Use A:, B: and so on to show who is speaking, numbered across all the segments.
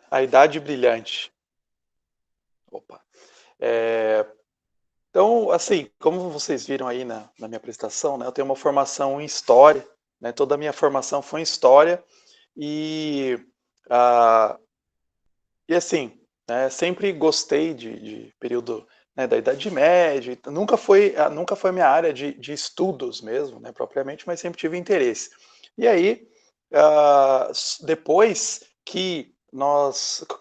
A: A Idade Brilhante. Opa. É, então, assim, como vocês viram aí na minha apresentação, né, eu tenho uma formação em História, né, toda a minha formação foi em História, e, ah, e assim, né, sempre gostei de período, né, da Idade Média, então nunca foi minha área de estudos mesmo, né, propriamente, mas sempre tive interesse. E aí, depois que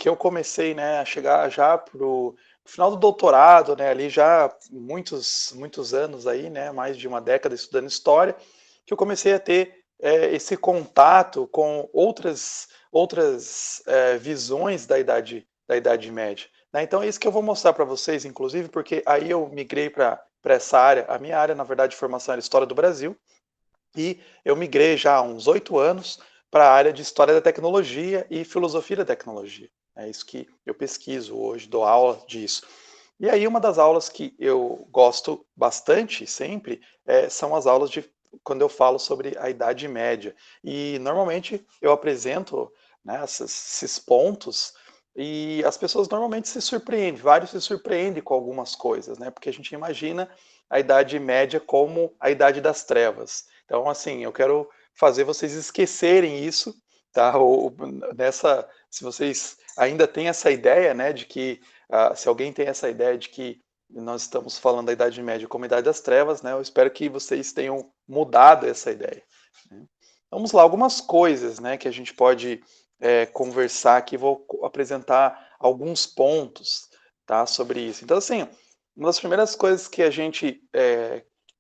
A: eu comecei, né, a chegar já pro final do doutorado, né, ali já muitos anos aí, né, mais de uma década estudando história, que eu comecei a ter esse contato com outras visões da Idade Média. Né? Então é isso que eu vou mostrar para vocês, inclusive, porque aí eu migrei para essa área. A minha área, na verdade, de formação era História do Brasil, e eu migrei já há uns 8 anos para a área de História da Tecnologia e Filosofia da Tecnologia. É isso que eu pesquiso hoje, dou aula disso. E aí uma das aulas que eu gosto bastante sempre são as aulas de quando eu falo sobre a Idade Média. E normalmente eu apresento, né, esses pontos e as pessoas normalmente se surpreendem, vários se surpreendem com algumas coisas, né? Porque a gente imagina a Idade Média como a Idade das Trevas. Então, assim, eu quero fazer vocês esquecerem isso, tá? Se vocês ainda têm essa ideia, né, de que se alguém tem essa ideia de que nós estamos falando da Idade Média como Idade das Trevas, né, eu espero que vocês tenham mudado essa ideia. Né? Vamos lá, algumas coisas, né, que a gente pode conversar aqui. Vou apresentar alguns pontos, tá, sobre isso. Então, assim, uma das primeiras coisas que a gente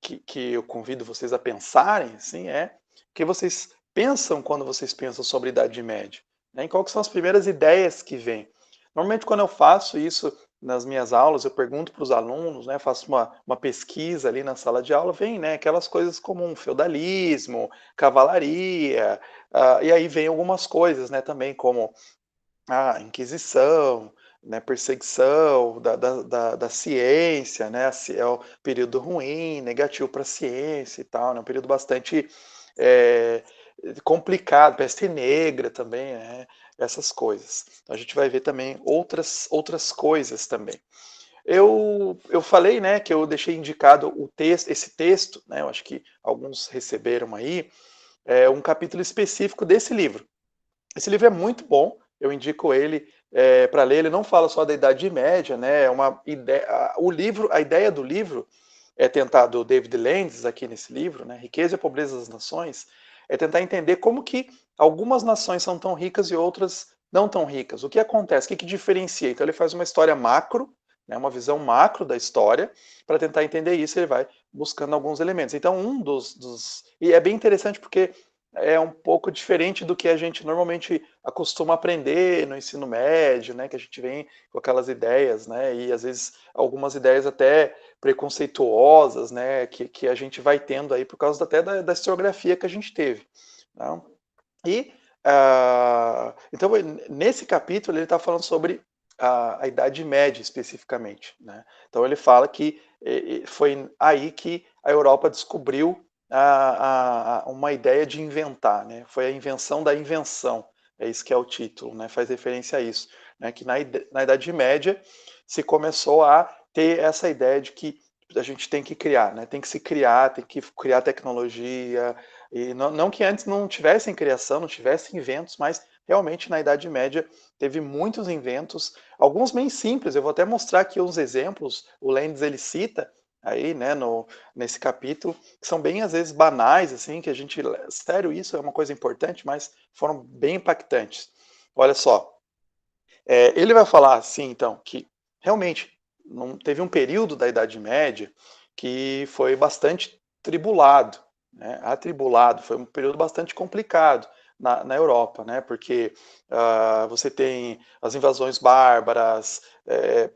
A: que eu convido vocês a pensarem, assim, é o que vocês pensam quando vocês pensam sobre Idade Média, né? E quais são as primeiras ideias que vêm? Normalmente, quando eu faço isso nas minhas aulas, eu pergunto para os alunos, né, faço uma pesquisa ali na sala de aula, vem, né, aquelas coisas como um feudalismo, cavalaria, e aí vem algumas coisas, né, também como a Inquisição, né, perseguição da ciência, né, é o período ruim, negativo para a ciência e tal, né, um período bastante é, complicado, peste negra também, né, essas coisas. Então a gente vai ver também outras coisas também. Eu falei, né, que eu deixei indicado esse texto, né, eu acho que alguns receberam aí, um capítulo específico desse livro. Esse livro é muito bom, eu indico ele para ler. Ele não fala só da Idade Média, né? É uma ideia, a ideia do livro é tentar, do David Landes aqui nesse livro, né? Riqueza e Pobreza das Nações, é tentar entender como que algumas nações são tão ricas e outras não tão ricas. O que acontece? O que diferencia? Então ele faz uma história macro, né? Uma visão macro da história, para tentar entender isso. Ele vai buscando alguns elementos. Então e é bem interessante porque é um pouco diferente do que a gente normalmente acostuma aprender no ensino médio, né? Que a gente vem com aquelas ideias, né? E às vezes algumas ideias até preconceituosas, né? Que a gente vai tendo aí por causa até da historiografia que a gente teve. Né? E então nesse capítulo ele está falando sobre a Idade Média especificamente, né? Então ele fala que foi aí que a Europa descobriu uma ideia de inventar, né? Foi a invenção da invenção, é isso que é o título, né? Faz referência a isso, né? Que na Idade Média se começou a ter essa ideia de que a gente tem que criar, né? Tem que se criar, tem que criar tecnologia, e não que antes não tivessem criação, não tivessem inventos, mas realmente na Idade Média teve muitos inventos, alguns bem simples. Eu vou até mostrar aqui uns exemplos. O Lendes ele cita aí, né, nesse capítulo, que são bem às vezes banais, assim, que a gente, sério, isso é uma coisa importante, mas foram bem impactantes. Olha só, ele vai falar assim, então, que realmente teve um período da Idade Média que foi bastante tribulado, né? Atribulado, foi um período bastante complicado na Europa, né? Porque você tem as invasões bárbaras,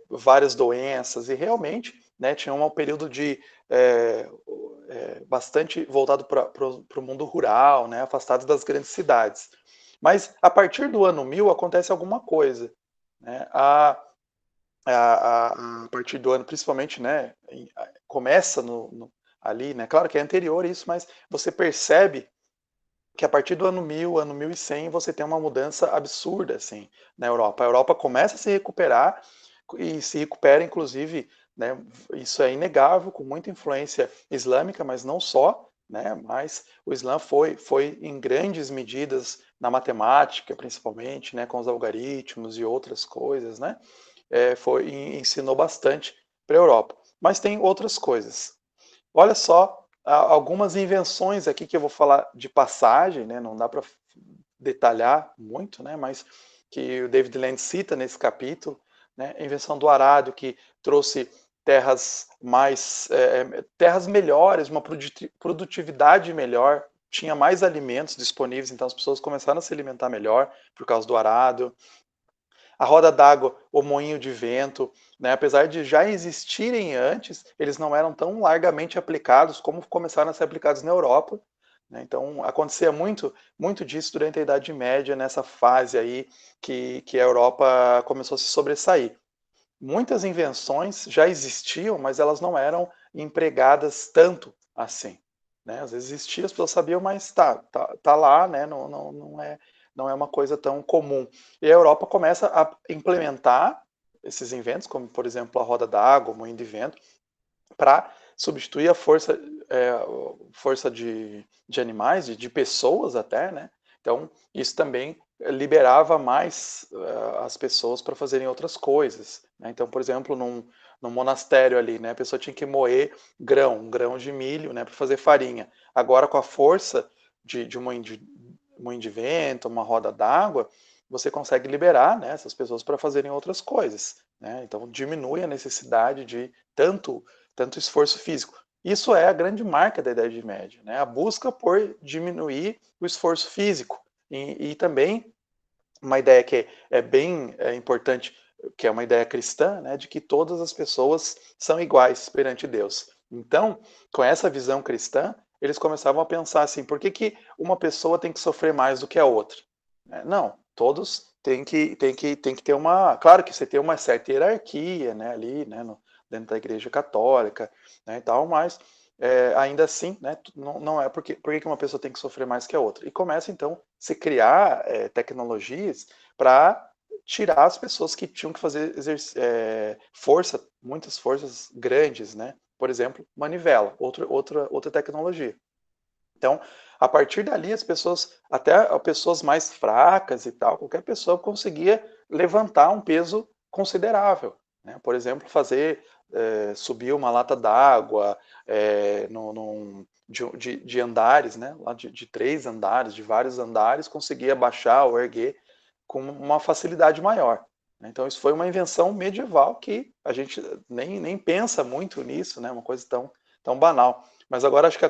A: várias doenças, e realmente, né, tinha um período de bastante voltado para o mundo rural, né, afastado das grandes cidades. Mas a partir do ano 1000 acontece alguma coisa, né? A partir do ano, principalmente, né, começa ali, né? Claro que é anterior isso, mas você percebe que a partir do ano 1000, ano 1100, você tem uma mudança absurda, assim, na Europa. A Europa começa a se recuperar e se recupera, inclusive, né, isso é inegável, com muita influência islâmica, mas não só, né, mas o Islã foi em grandes medidas na matemática, principalmente, né, com os algoritmos e outras coisas, né, ensinou bastante para a Europa. Mas tem outras coisas. Olha só, algumas invenções aqui que eu vou falar de passagem, né? Não dá para detalhar muito, né? Mas que o David Land cita nesse capítulo, né? A invenção do arado que trouxe terras melhores, uma produtividade melhor, tinha mais alimentos disponíveis, então as pessoas começaram a se alimentar melhor por causa do arado. A roda d'água, o moinho de vento, né, apesar de já existirem antes, eles não eram tão largamente aplicados como começaram a ser aplicados na Europa. Né? Então, acontecia muito disso durante a Idade Média, nessa fase aí que a Europa começou a se sobressair. Muitas invenções já existiam, mas elas não eram empregadas tanto assim. Né? Às vezes existia, as pessoas sabiam, mas tá lá, né? Não é uma coisa tão comum. E a Europa começa a implementar esses inventos, como por exemplo a roda d'água, o moinho de vento, para substituir a força de animais, de pessoas até, né? Então, isso também liberava mais as pessoas para fazerem outras coisas. Né? Então, por exemplo, num monastério ali, né, a pessoa tinha que moer um grão de milho, né, para fazer farinha. Agora, com a força de um moinho de vento, uma roda d'água, você consegue liberar, né, essas pessoas para fazerem outras coisas. Né? Então, diminui a necessidade de tanto esforço físico. Isso é a grande marca da Idade Média, né? A busca por diminuir o esforço físico. E também uma ideia que é bem importante, que é uma ideia cristã, né, de que todas as pessoas são iguais perante Deus. Então, com essa visão cristã, eles começavam a pensar assim, por que uma pessoa tem que sofrer mais do que a outra? Não, todos têm que ter uma... Claro que você tem uma certa hierarquia, né, ali, né, dentro da Igreja Católica, né, e tal, mas ainda assim, né, não é por que uma pessoa tem que sofrer mais que a outra. E começa, então, a se criar tecnologias para tirar as pessoas que tinham que fazer muitas forças grandes, né? Por exemplo, manivela, outra tecnologia. Então, a partir dali, até pessoas mais fracas e tal, qualquer pessoa conseguia levantar um peso considerável. Né? Por exemplo, subir uma lata d'água de andares, né? Lá de 3 andares, de vários andares, conseguia baixar ou erguer com uma facilidade maior. Então, isso foi uma invenção medieval que a gente nem pensa muito nisso, né? Uma coisa tão banal. Mas agora acho que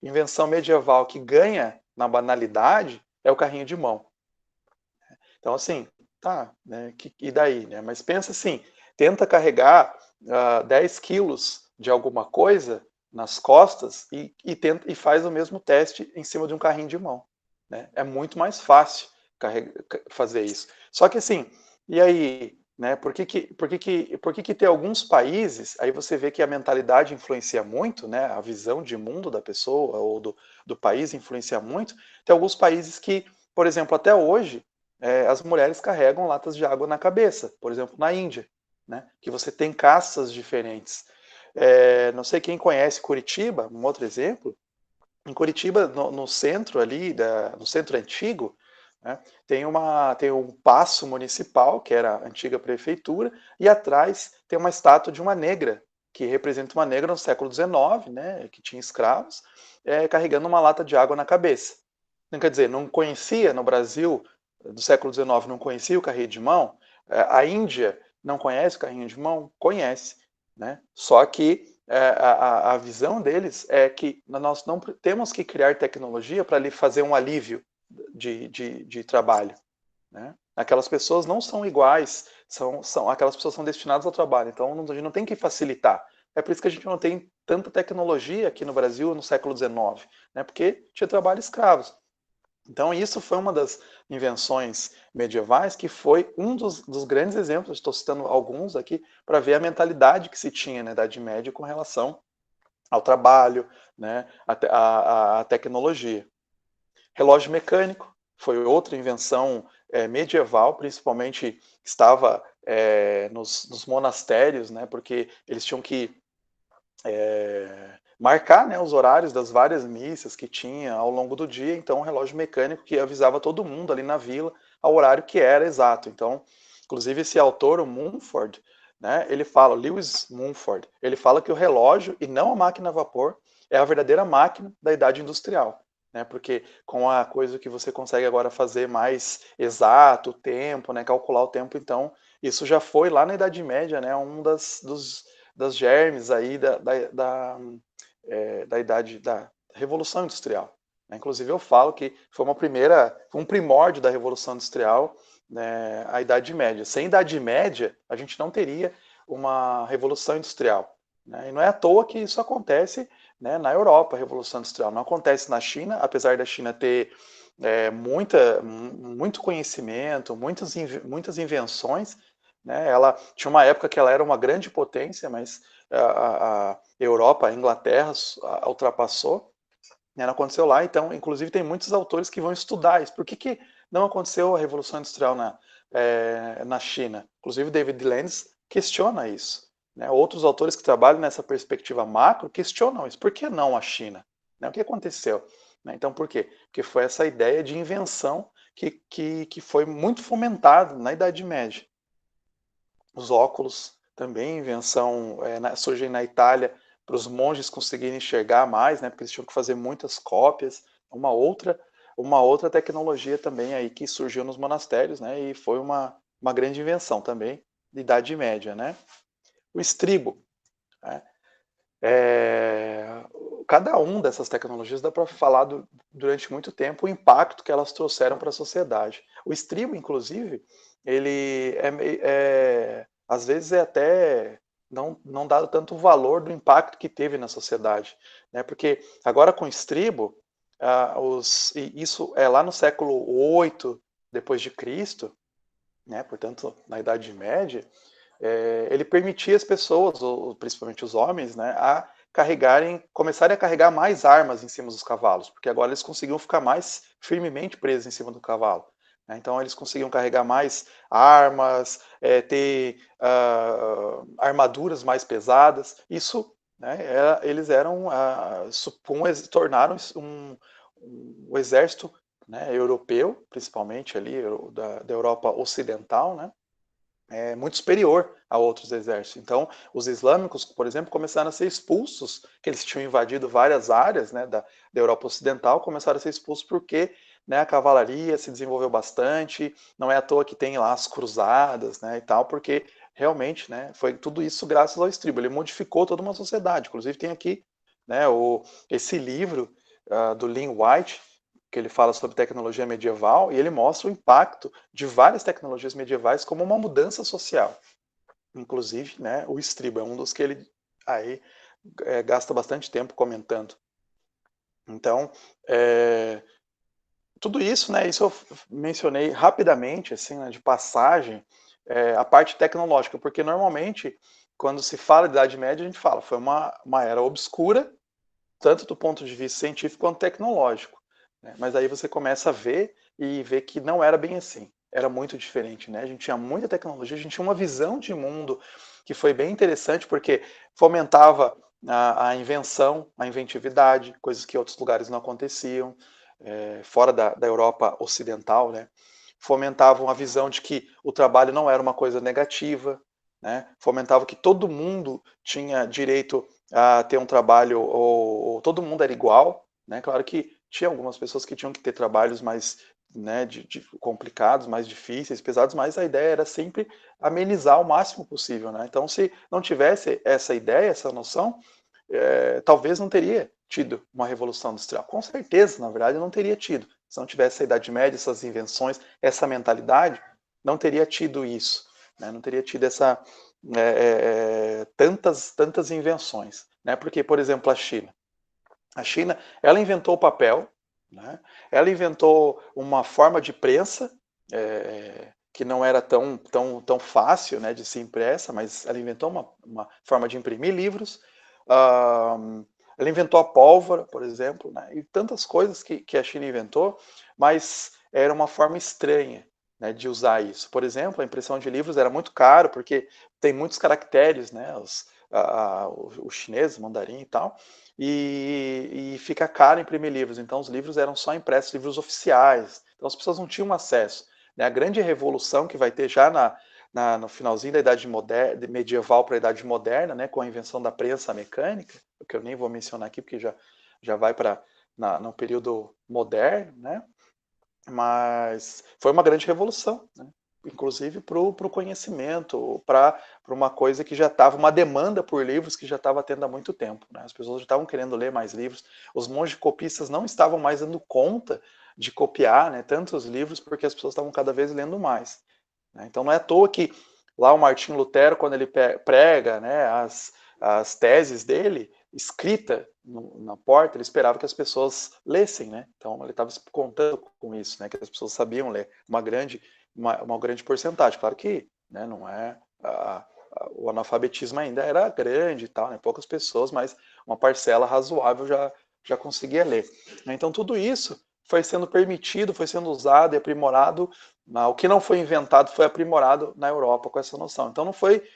A: invenção medieval que ganha na banalidade é o carrinho de mão. Então, assim, tá, né? E daí? Né? Mas pensa assim, tenta carregar 10 quilos de alguma coisa nas costas e faz o mesmo teste em cima de um carrinho de mão. Né? É muito mais fácil fazer isso. Só que assim, e aí, né? Por que tem alguns países, aí você vê que a mentalidade influencia muito, né? A visão de mundo da pessoa ou do país influencia muito. Tem alguns países que, por exemplo, até hoje, as mulheres carregam latas de água na cabeça, por exemplo, na Índia, né? Que você tem castas diferentes. Não sei quem conhece Curitiba, um outro exemplo. Em Curitiba, no centro ali, no centro antigo, né, tem um paço municipal, que era a antiga prefeitura, e atrás tem uma estátua de uma negra, que representa uma negra no século XIX, né, que tinha escravos, carregando uma lata de água na cabeça. Não quer dizer, não conhecia no Brasil do século XIX, não conhecia o carrinho de mão. A Índia não conhece o carrinho de mão? Conhece. Né? Só que a visão deles é que nós não temos que criar tecnologia para lhe fazer um alívio de trabalho. Né? Aquelas pessoas não são iguais, aquelas pessoas são destinadas ao trabalho, então a gente não tem que facilitar. É por isso que a gente não tem tanta tecnologia aqui no Brasil no século XIX, né? Porque tinha trabalho escravos. Então, isso foi uma das invenções medievais que foi um dos grandes exemplos, estou citando alguns aqui, para ver a mentalidade que se tinha na Idade Média com relação ao trabalho, né, à tecnologia. Relógio mecânico foi outra invenção medieval, principalmente estava nos monastérios, né, porque eles tinham que marcar, né, os horários das várias missas que tinha ao longo do dia, então um relógio mecânico que avisava todo mundo ali na vila ao horário que era exato. Então, inclusive esse autor, o Mumford, né, ele fala, Lewis Mumford, ele fala que o relógio e não a máquina a vapor é a verdadeira máquina da idade industrial, né, porque com a coisa que você consegue agora fazer mais exato o tempo, né, calcular o tempo, então isso já foi lá na Idade Média, né, das germes aí da idade da Revolução Industrial. Inclusive eu falo que foi um primórdio da Revolução Industrial, né, a Idade Média. Sem Idade Média, a gente não teria uma Revolução Industrial. Né? E não é à toa que isso acontece, né, na Europa, a Revolução Industrial. Não acontece na China, apesar da China ter muito conhecimento, muitas invenções, né? Ela tinha uma época que ela era uma grande potência, mas a Europa, a Inglaterra ultrapassou, né? Não aconteceu lá, então, inclusive, tem muitos autores que vão estudar isso. Por que não aconteceu a Revolução Industrial na China? Inclusive, David Lenz questiona isso. Né? Outros autores que trabalham nessa perspectiva macro questionam isso. Por que não a China? Né? O que aconteceu? Né? Então, por quê? Porque foi essa ideia de invenção que foi muito fomentada na Idade Média. Os óculos também, invenção, surgem na Itália para os monges conseguirem enxergar mais, né, porque eles tinham que fazer muitas cópias. Uma outra tecnologia também aí que surgiu nos monastérios, né, e foi uma grande invenção também de Idade Média, né. O estribo, né, cada um dessas tecnologias dá para falar durante muito tempo o impacto que elas trouxeram para a sociedade. O estribo, inclusive, ele às vezes é até não dado tanto valor do impacto que teve na sociedade, né? Porque agora com o estribo, isso é lá no século 8 depois de Cristo, né? Portanto, na Idade Média, ele permitia as pessoas, ou principalmente os homens, né, começarem a carregar mais armas em cima dos cavalos, porque agora eles conseguiam ficar mais firmemente presos em cima do cavalo. Né? Então eles conseguiam carregar mais armas, ter armaduras mais pesadas. Isso, né, eles eram, tornaram um exército, né, europeu, principalmente ali da Europa Ocidental, né, muito superior a outros exércitos. Então, os islâmicos, por exemplo, começaram a ser expulsos, que eles tinham invadido várias áreas, né, da Europa Ocidental, começaram a ser expulsos porque, né, a cavalaria se desenvolveu bastante, não é à toa que tem lá as cruzadas, né, e tal, porque realmente, né, foi tudo isso graças ao estribo. Ele modificou toda uma sociedade. Inclusive tem aqui, né, esse livro do Lynn White, que ele fala sobre tecnologia medieval, e ele mostra o impacto de várias tecnologias medievais como uma mudança social. Inclusive, né, o estribo é um dos que ele aí gasta bastante tempo comentando. Então, tudo isso, né, isso eu mencionei rapidamente, assim, né, de passagem, a parte tecnológica, porque normalmente, quando se fala de Idade Média, a gente fala, foi uma era obscura, tanto do ponto de vista científico quanto tecnológico. Né? Mas aí você começa a ver e ver que não era bem assim. Era muito diferente, né? A gente tinha muita tecnologia, a gente tinha uma visão de mundo que foi bem interessante, porque fomentava a invenção, a inventividade, coisas que em outros lugares não aconteciam, fora da Europa Ocidental, né? Fomentavam a visão de que o trabalho não era uma coisa negativa, né? Fomentava que todo mundo tinha direito a ter um trabalho, ou todo mundo era igual, né? Claro que tinha algumas pessoas que tinham que ter trabalhos mais, né, complicados, mais difíceis, pesados, mas a ideia era sempre amenizar o máximo possível, né? Então, se não tivesse essa ideia, essa noção, talvez não teria tido uma revolução industrial. Com certeza, na verdade, não teria tido. Se não tivesse a Idade Média, essas invenções, essa mentalidade, não teria tido isso, né? Não teria tido tantas invenções, né? Porque, por exemplo, a China, ela inventou o papel, né? Ela inventou uma forma de prensa que não era tão fácil, né, de ser impressa, mas ela inventou uma forma de imprimir livros. Ela inventou a pólvora, por exemplo, né? E tantas coisas que a China inventou, mas era uma forma estranha, né, de usar isso. Por exemplo, a impressão de livros era muito caro, porque tem muitos caracteres, né, o chinês, o mandarim e tal, e fica caro imprimir livros. Então, os livros eram só impressos, livros oficiais. Então, as pessoas não tinham acesso. Né? A grande revolução que vai ter já no finalzinho da Idade moderna, medieval para a Idade Moderna, né, com a invenção da prensa mecânica, que eu nem vou mencionar aqui, porque já vai para no período moderno, né? Mas foi uma grande revolução, né? Inclusive para o conhecimento, para uma coisa que já estava, uma demanda por livros que já estava tendo há muito tempo. Né? As pessoas já estavam querendo ler mais livros, os monges copistas não estavam mais dando conta de copiar, né, tantos livros, porque as pessoas estavam cada vez lendo mais. Né? Então não é à toa que lá o Martinho Lutero, quando ele prega, né, as teses dele, escrita na porta, ele esperava que as pessoas lessem, né? Então ele estava contando com isso, né? Que as pessoas sabiam ler, uma grande porcentagem. Claro que, né, não é o analfabetismo ainda era grande e tal, né? Poucas pessoas, mas uma parcela razoável já conseguia ler. Então tudo isso foi sendo permitido, foi sendo usado e aprimorado. O que não foi inventado foi aprimorado na Europa com essa noção. Então não foi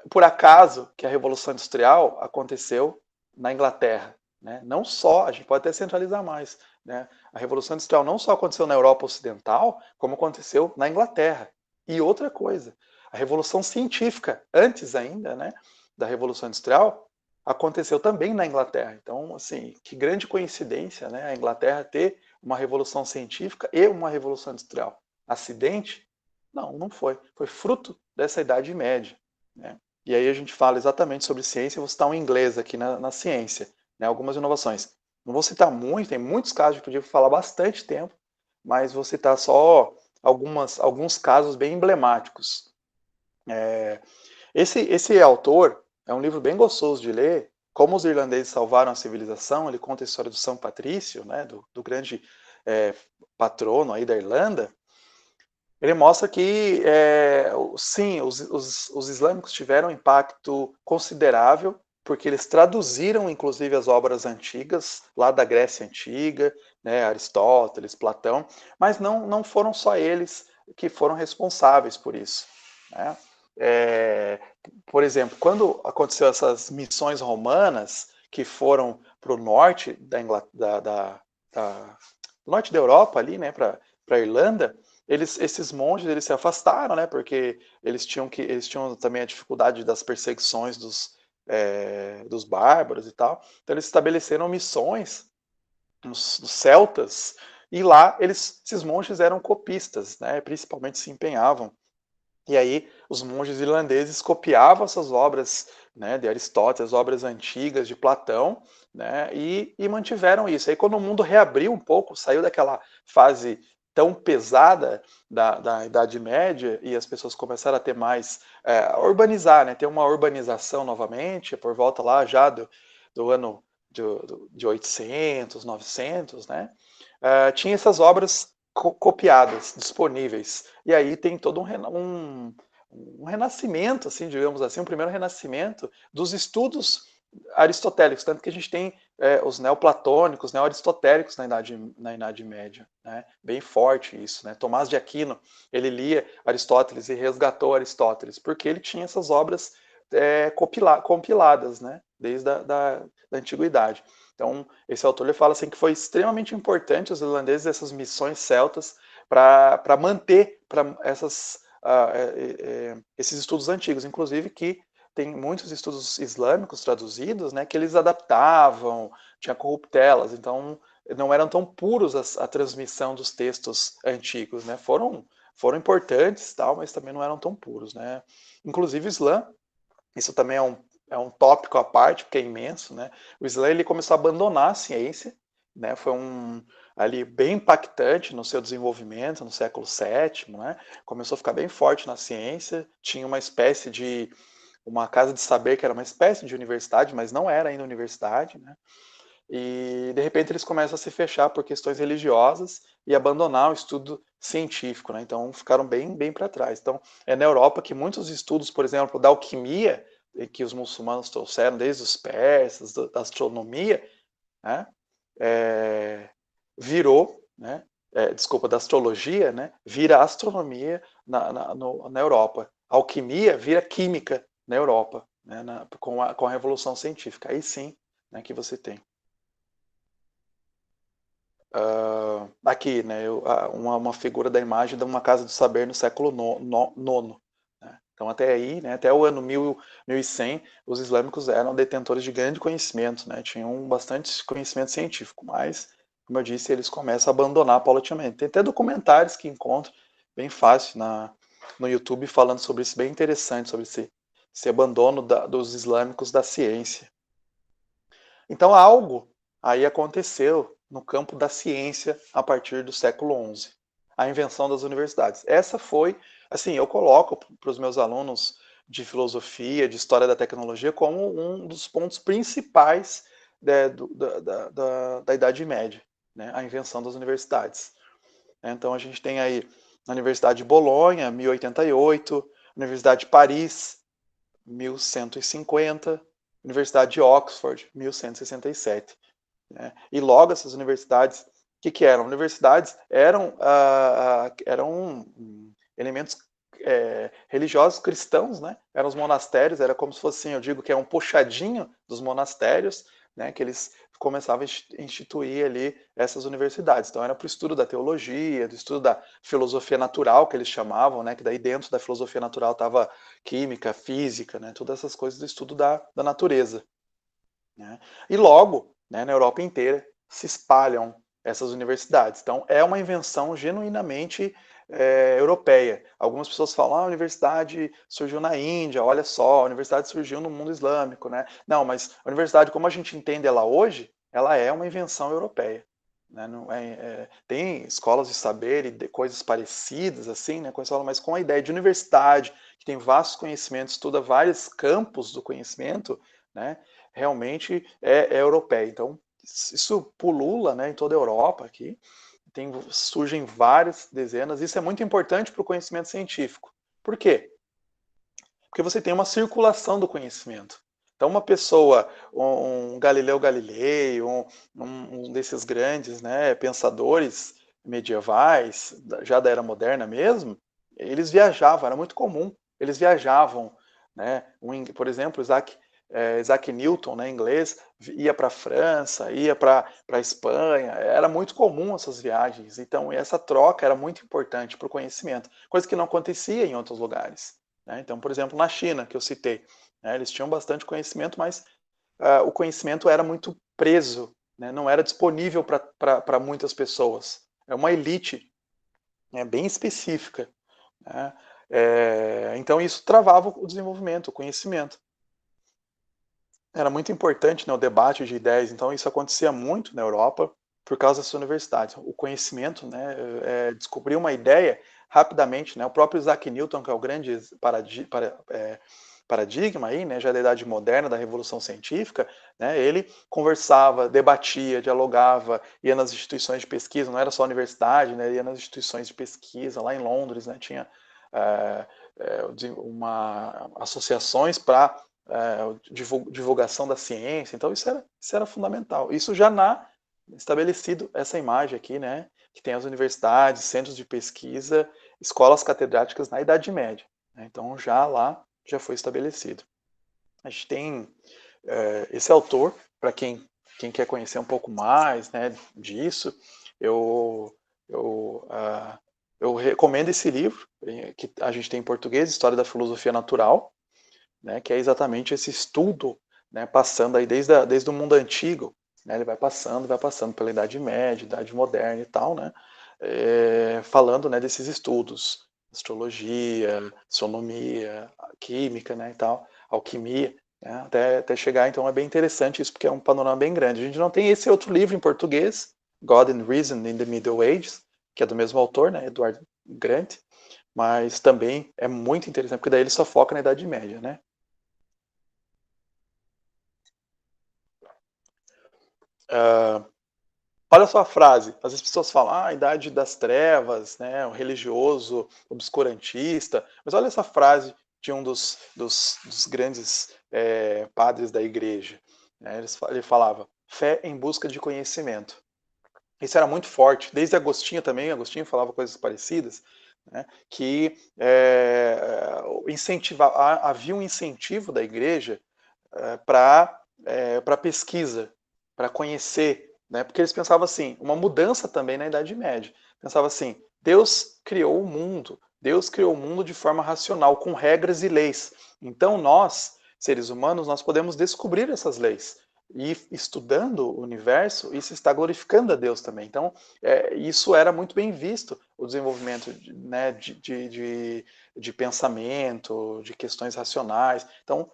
A: por acaso que a Revolução Industrial aconteceu na Inglaterra. Né? Não só, a gente pode até centralizar mais, né? A Revolução Industrial não só aconteceu na Europa Ocidental, como aconteceu na Inglaterra. E outra coisa, a Revolução Científica, antes ainda, né, da Revolução Industrial, aconteceu também na Inglaterra. Então, assim, que grande coincidência, né, a Inglaterra ter uma Revolução Científica e uma Revolução Industrial. Acidente? Não, não foi. Foi fruto dessa Idade Média. Né? E aí a gente fala exatamente sobre ciência, vou citar um inglês aqui na ciência, né, algumas inovações. Não vou citar muito, tem muitos casos que eu podia falar bastante tempo, mas vou citar só alguns casos bem emblemáticos. Esse autor é um livro bem gostoso de ler, Como os Irlandeses Salvaram a Civilização. Ele conta a história do São Patrício, né, do grande patrono aí da Irlanda. Ele mostra que, sim, os islâmicos tiveram um impacto considerável, porque eles traduziram, inclusive, as obras antigas, lá da Grécia Antiga, né, Aristóteles, Platão, mas não foram só eles que foram responsáveis por isso. Né? Por exemplo, quando aconteceu essas missões romanas que foram para o norte do norte da Europa, ali, né, para a Irlanda, esses monges eles se afastaram, né? Porque eles tinham também a dificuldade das perseguições dos bárbaros e tal. Então eles estabeleceram missões nos celtas e lá esses monges eram copistas, né? Principalmente se empenhavam. E aí os monges irlandeses copiavam essas obras, né, de Aristóteles, as obras antigas de Platão, né, e mantiveram isso. Aí quando o mundo reabriu um pouco, saiu daquela fase tão pesada da Idade Média e as pessoas começaram a ter mais, a urbanizar, né, ter uma urbanização novamente, por volta lá já do ano de 800, 900, né, tinha essas obras copiadas, disponíveis. E aí tem todo um renascimento, assim, digamos assim, um primeiro renascimento dos estudos aristotélicos, tanto que a gente tem os neoplatônicos, neo-aristotélicos na Idade Média, né? Bem forte isso, né? Tomás de Aquino, ele lia Aristóteles e resgatou Aristóteles, porque ele tinha essas obras compiladas, né? Desde da Antiguidade. Então, esse autor ele fala assim que foi extremamente importante os irlandeses, essas missões celtas, para manter esses estudos antigos, inclusive que tem muitos estudos islâmicos traduzidos, né, que eles adaptavam, tinha corruptelas, então não eram tão puros a transmissão dos textos antigos, né, foram importantes, tal, mas também não eram tão puros, né. Inclusive o Islã, isso também é um tópico à parte, porque é imenso, né? O Islã ele começou a abandonar a ciência, né? Foi ali bem impactante no seu desenvolvimento no século VII, né? Começou a ficar bem forte na ciência, tinha uma casa de saber que era uma espécie de universidade, mas não era ainda universidade, né? E de repente eles começam a se fechar por questões religiosas e abandonar o estudo científico, né? Então ficaram bem para trás. Então é na Europa que muitos estudos, por exemplo, da alquimia, que os muçulmanos trouxeram desde os persas, da astronomia, né, virou, né, da astrologia, né, vira astronomia na Europa. A alquimia vira química na Europa, né, com a Revolução Científica. Aí sim, né, que você tem. Aqui, né, uma figura da imagem de uma casa do saber no século IX. Né? Então, até aí, né, até o ano 1100, os islâmicos eram detentores de grande conhecimento, né, tinham bastante conhecimento científico, mas, como eu disse, eles começam a abandonar paulatinamente. Tem até documentários que encontro bem fácil no YouTube falando sobre isso, bem interessante, sobre esse abandono dos islâmicos da ciência. Então, algo aí aconteceu no campo da ciência a partir do século XI, a invenção das universidades. Essa foi, assim, eu coloco para os meus alunos de filosofia, de história da tecnologia, como um dos pontos principais da Idade Média, né? A invenção das universidades. Então, a gente tem aí a Universidade de Bolonha, 1088, Universidade de Paris, 1150, Universidade de Oxford, 1167. Né? E logo essas universidades, o que eram? Universidades eram elementos religiosos cristãos, né? Eram os monastérios, era como se fosse, assim, eu digo que é um puxadinho dos monastérios, né? Que eles começavam a instituir ali essas universidades. Então era para o estudo da teologia, do estudo da filosofia natural, que eles chamavam, né? Que daí dentro da filosofia natural estava química, física, né? Todas essas coisas do estudo da natureza. Né? E logo, né, na Europa inteira, se espalham essas universidades. Então, é uma invenção genuinamente europeia. Algumas pessoas falam, a universidade surgiu na Índia, olha só, a universidade surgiu no mundo islâmico. Né? Não, mas a universidade, como a gente entende ela hoje, ela é uma invenção europeia. Né? Não tem escolas de saber e coisas parecidas, assim, né, mas com a ideia de universidade, que tem vastos conhecimentos, estuda vários campos do conhecimento, né, realmente é europeia. Então, isso pulula, né, em toda a Europa aqui, surgem várias dezenas. Isso é muito importante para o conhecimento científico. Por quê? Porque você tem uma circulação do conhecimento. Então, uma pessoa, um Galileu Galilei, um desses grandes, né, pensadores medievais, já da era moderna mesmo, eles viajavam, era muito comum. Eles viajavam, né? Por exemplo, Isaac Newton, né, inglês, ia para a França, ia para a Espanha, era muito comum essas viagens. Então, essa troca era muito importante para o conhecimento, coisa que não acontecia em outros lugares. Né? Então, por exemplo, na China, que eu citei, né, eles tinham bastante conhecimento, mas o conhecimento era muito preso, né, não era disponível para muitas pessoas. É uma elite, né, bem específica. Né? Então, isso travava o desenvolvimento, o conhecimento. Era muito importante, né, o debate de ideias, então isso acontecia muito na Europa por causa das universidades. O conhecimento, né, descobrir uma ideia rapidamente, né, o próprio Isaac Newton, que é o grande paradigma aí, né, já da Idade Moderna, da Revolução Científica, né, ele conversava, debatia, dialogava, ia nas instituições de pesquisa, não era só a universidade, né, ia nas instituições de pesquisa, lá em Londres, né, tinha associações para divulgação da ciência, então isso era fundamental. Isso já estabelecido essa imagem aqui, né, que tem as universidades, centros de pesquisa, escolas catedráticas na Idade Média. Né, então já lá já foi estabelecido. A gente tem esse autor, para quem quer conhecer um pouco mais, né, disso, eu recomendo esse livro, que a gente tem em português, História da Filosofia Natural, né, que é exatamente esse estudo, né, passando aí desde o mundo antigo, né, ele vai passando pela Idade Média, Idade Moderna e tal, né, falando, né, desses estudos, astrologia, astronomia, química, né, e tal, alquimia, né, até chegar, então é bem interessante isso, porque é um panorama bem grande. A gente não tem esse outro livro em português, God and Reason in the Middle Ages, que é do mesmo autor, né, Edward Grant, mas também é muito interessante, porque daí ele só foca na Idade Média, né. Olha só a frase. Às vezes as pessoas falam, a idade das trevas, né, o religioso obscurantista. Mas olha essa frase de um dos grandes padres da igreja. Né? Ele falava, fé em busca de conhecimento. Isso era muito forte, desde Agostinho também, Agostinho falava coisas parecidas, né, que havia um incentivo da igreja para pesquisa, para conhecer, né, porque eles pensavam assim, uma mudança também na Idade Média, pensava assim, Deus criou o mundo, Deus criou o mundo de forma racional, com regras e leis, então nós, seres humanos, nós podemos descobrir essas leis, e estudando o universo, isso está glorificando a Deus também. Então, isso era muito bem visto, o desenvolvimento né, de pensamento, de questões racionais. Então,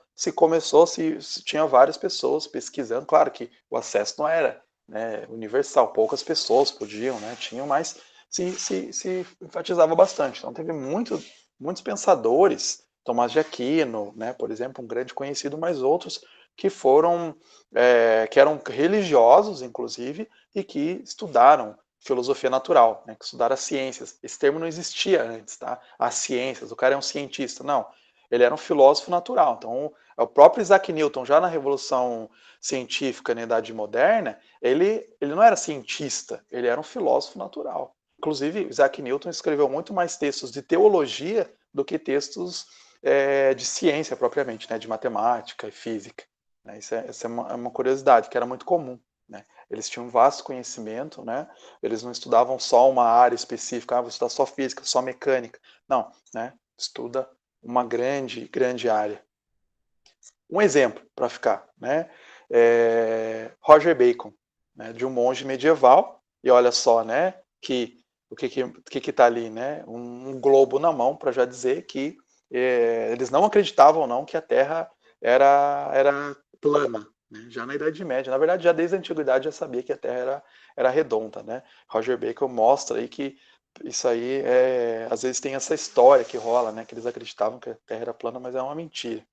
A: tinha várias pessoas pesquisando. Claro que o acesso não era né, universal, poucas pessoas podiam, né, tinham, mas se enfatizava bastante. Então, teve muitos pensadores, Tomás de Aquino, né, por exemplo, um grande conhecido, mas outros que eram religiosos, inclusive, e que estudaram filosofia natural, né, que estudaram as ciências. Esse termo não existia antes, tá? As ciências, o cara é um cientista. Não, ele era um filósofo natural. Então, o próprio Isaac Newton, já na Revolução Científica na Idade Moderna, ele não era cientista, ele era um filósofo natural. Inclusive, Isaac Newton escreveu muito mais textos de teologia do que textos de ciência propriamente, né, de matemática e física. Né? Isso é uma curiosidade, que era muito comum. Né? Eles tinham um vasto conhecimento, né? Eles não estudavam só uma área específica, vou estudar só física, só mecânica. Não, né? Estuda uma grande área. Um exemplo para ficar, né? Roger Bacon, né? De um monge medieval, e olha só, né? O que está ali, né? Um globo na mão para já dizer que eles não acreditavam não que a Terra era plana, né? Já na Idade Média. Na verdade, já desde a Antiguidade já sabia que a Terra era redonda, né? Roger Bacon mostra aí que isso aí às vezes tem essa história que rola, né? Que eles acreditavam que a Terra era plana, mas é uma mentira.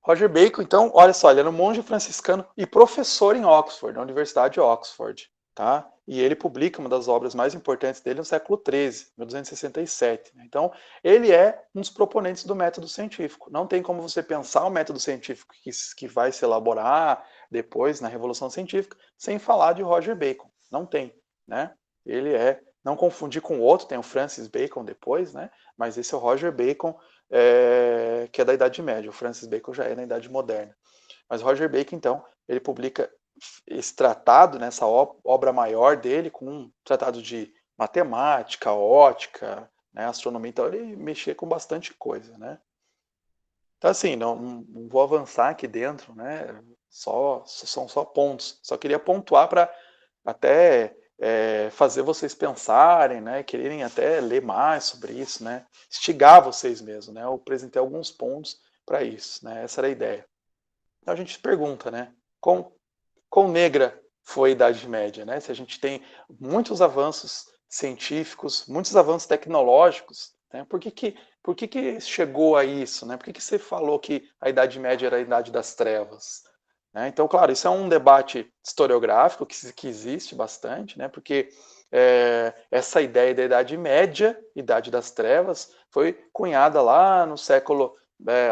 A: Roger Bacon, então, olha só, ele era um monge franciscano e professor em Oxford, na Universidade de Oxford, tá? E ele publica uma das obras mais importantes dele no século XIII, 1267. Então, ele é um dos proponentes do método científico. Não tem como você pensar o método científico que vai se elaborar depois na Revolução Científica sem falar de Roger Bacon. Não tem, né? Ele não confundir com o outro, tem o Francis Bacon depois, né? Mas esse é o Roger Bacon, que é da Idade Média. O Francis Bacon já é na Idade Moderna. Mas Roger Bacon, então, ele publica esse tratado, né, essa obra maior dele, com um tratado de matemática, ótica, né, astronomia. Então, ele mexia com bastante coisa, né? Então, assim, não vou avançar aqui dentro, né? São só pontos. Só queria pontuar para até fazer vocês pensarem, né? Quererem até ler mais sobre isso, né? Instigar vocês mesmo, né? Eu apresentei alguns pontos para isso, né? Essa era a ideia. Então a gente se pergunta, né? Quão negra foi a Idade Média, né? Se a gente tem muitos avanços científicos, muitos avanços tecnológicos, né? Por que chegou a isso, né? Por que você falou que a Idade Média era a Idade das Trevas? Né? Então, claro, isso é um debate historiográfico que existe bastante, né? Porque essa ideia da Idade Média, Idade das Trevas, foi cunhada lá no século,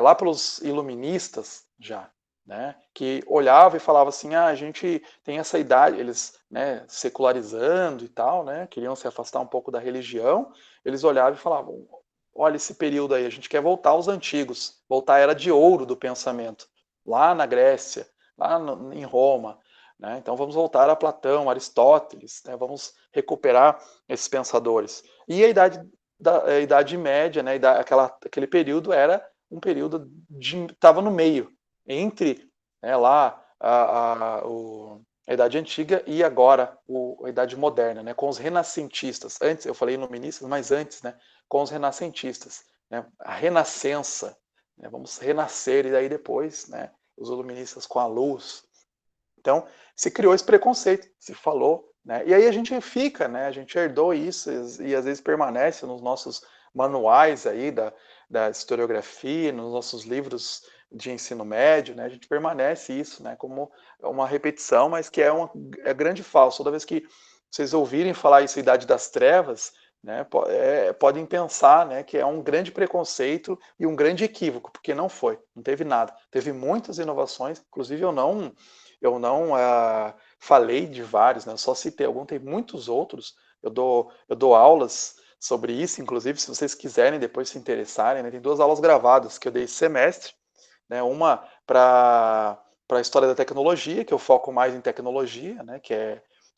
A: lá pelos iluministas já, né, que olhava e falava assim, a gente tem essa idade, eles, né, secularizando e tal, né, queriam se afastar um pouco da religião, eles olhavam e falavam, olha esse período aí, a gente quer voltar aos antigos, voltar à era de ouro do pensamento, lá na Grécia, em Roma, né, então vamos voltar a Platão, Aristóteles, né, vamos recuperar esses pensadores. E a Idade Média, né, aquele período era um período estava no meio, entre lá a Idade Antiga e agora a Idade Moderna, né, com os renascentistas. Antes, eu falei iluministas, mas antes, né, com os renascentistas. Né, a renascença, né, vamos renascer, e daí depois, né, os iluministas com a luz. Então, se criou esse preconceito, se falou, né, e aí a gente fica, né, a gente herdou isso e às vezes permanece nos nossos manuais aí da historiografia, nos nossos livros de ensino médio, né, a gente permanece isso, né, como uma repetição, mas que é grande falso. Toda vez que vocês ouvirem falar isso, Idade das Trevas, né, podem pensar, né, que é um grande preconceito e um grande equívoco, porque não foi, não teve nada. Teve muitas inovações, inclusive eu não falei de vários, né, eu só citei alguns, tem muitos outros. Eu dou aulas sobre isso, inclusive, se vocês quiserem depois se interessarem, né, tem 2 aulas gravadas que eu dei esse semestre, né, uma para a história da tecnologia, que eu foco mais em tecnologia, né,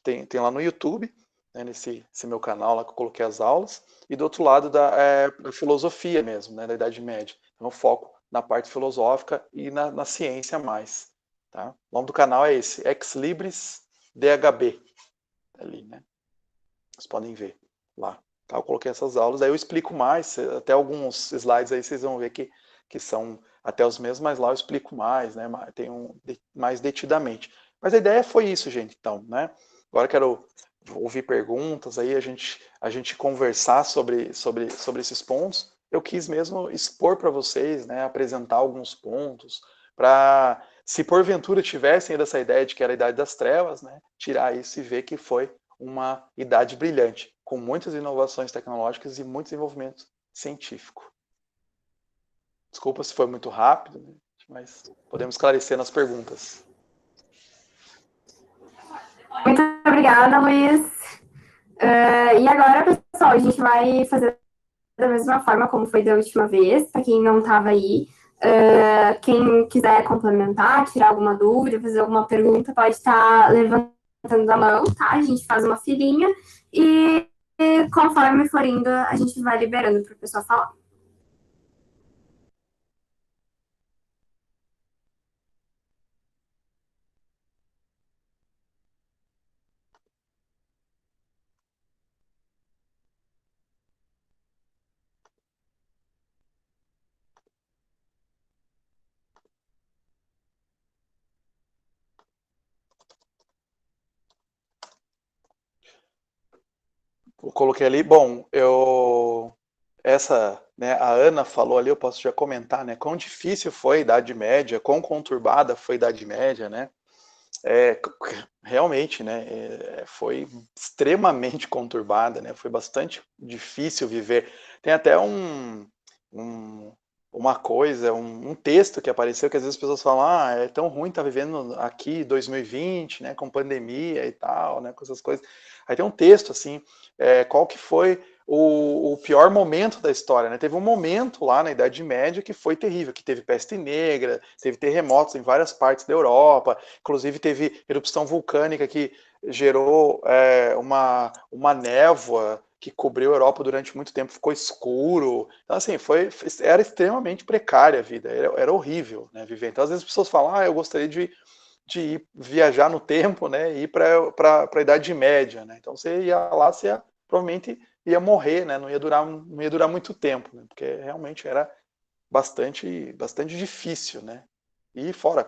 A: tem lá no YouTube, né, nesse meu canal lá que eu coloquei as aulas, e do outro lado da filosofia mesmo, né, da Idade Média. Então eu foco na parte filosófica e na ciência mais. Tá? O nome do canal é esse, Ex Libris DHB, ali, né? Vocês podem ver lá. Tá? Eu coloquei essas aulas, aí eu explico mais, até alguns slides aí vocês vão ver que são até os mesmos, mas lá eu explico mais, né? Mais detidamente. Mas a ideia foi isso, gente, então, né? Agora eu quero ouvir perguntas, aí a gente conversar sobre esses pontos. Eu quis mesmo expor para vocês, né? Apresentar alguns pontos, para, se porventura tivessem essa ideia de que era a Idade das Trevas, né? Tirar isso e ver que foi uma idade brilhante, com muitas inovações tecnológicas e muito desenvolvimento científico. Desculpa se foi muito rápido, né? Mas podemos esclarecer nas perguntas.
B: Muito obrigada, Luiz. E agora, pessoal, a gente vai fazer da mesma forma como foi da última vez, para quem não estava aí. Quem quiser complementar, tirar alguma dúvida, fazer alguma pergunta, pode estar levantando a mão, tá? A gente faz uma filinha e conforme for indo, a gente vai liberando para o pessoal falar.
A: Eu coloquei ali, bom, né, a Ana falou ali, eu posso já comentar, né, quão difícil foi a Idade Média, quão conturbada foi a Idade Média, né, realmente, né, foi extremamente conturbada, né, foi bastante difícil viver. Tem até uma coisa, um texto que apareceu que às vezes as pessoas falam, é tão ruim estar vivendo aqui 2020, né, com pandemia e tal, né, com essas coisas. Aí tem um texto assim, qual que foi o pior momento da história, né? Teve um momento lá na Idade Média que foi terrível, que teve peste negra, teve terremotos em várias partes da Europa, inclusive teve erupção vulcânica que gerou uma névoa que cobriu a Europa durante muito tempo, ficou escuro. Então, assim, era extremamente precária a vida, era horrível, né, viver. Então, às vezes as pessoas falam, eu gostaria de ir viajar no tempo, né, e ir para a Idade Média, né? Então, você ia lá, provavelmente ia morrer, né? Não ia durar muito tempo, né? Porque realmente era bastante difícil, né? E fora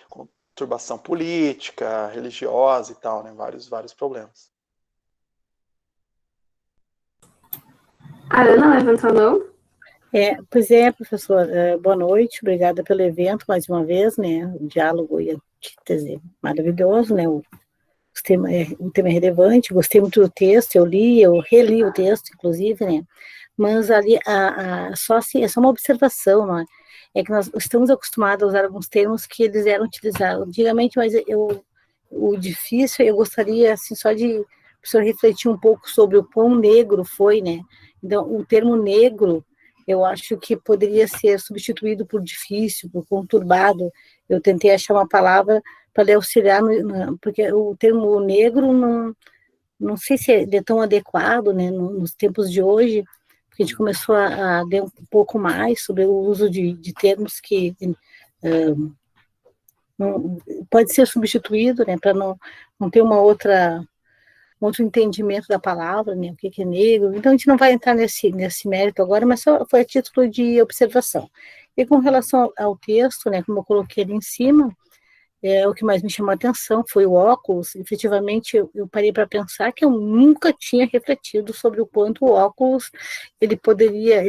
A: conturbação política, religiosa e tal, né? Vários problemas.
B: A Ana levantou a mão.
C: Pois é, professor, boa noite, obrigada pelo evento mais uma vez, né, o diálogo ia dizer, maravilhoso, né, o tema é relevante, gostei muito do texto, eu reli o texto, inclusive, né, mas ali, só assim, é só uma observação, não é? É que nós estamos acostumados a usar alguns termos que eles eram utilizados antigamente, mas o difícil, eu gostaria, assim, só de o professor refletir um pouco sobre o quão negro foi, né, então, o termo negro, eu acho que poderia ser substituído por difícil, por conturbado. Eu tentei achar uma palavra para lhe auxiliar, porque o termo negro não sei se ele é tão adequado, né, nos tempos de hoje, porque a gente começou a ler um pouco mais sobre o uso de termos que pode ser substituído, né, para não ter um outro entendimento da palavra, né, o que é negro. Então, a gente não vai entrar nesse mérito agora, mas só foi a título de observação. E com relação ao texto, né, como eu coloquei ali em cima, o que mais me chamou a atenção foi o óculos. Efetivamente, eu parei para pensar que eu nunca tinha refletido sobre o quanto o óculos, ele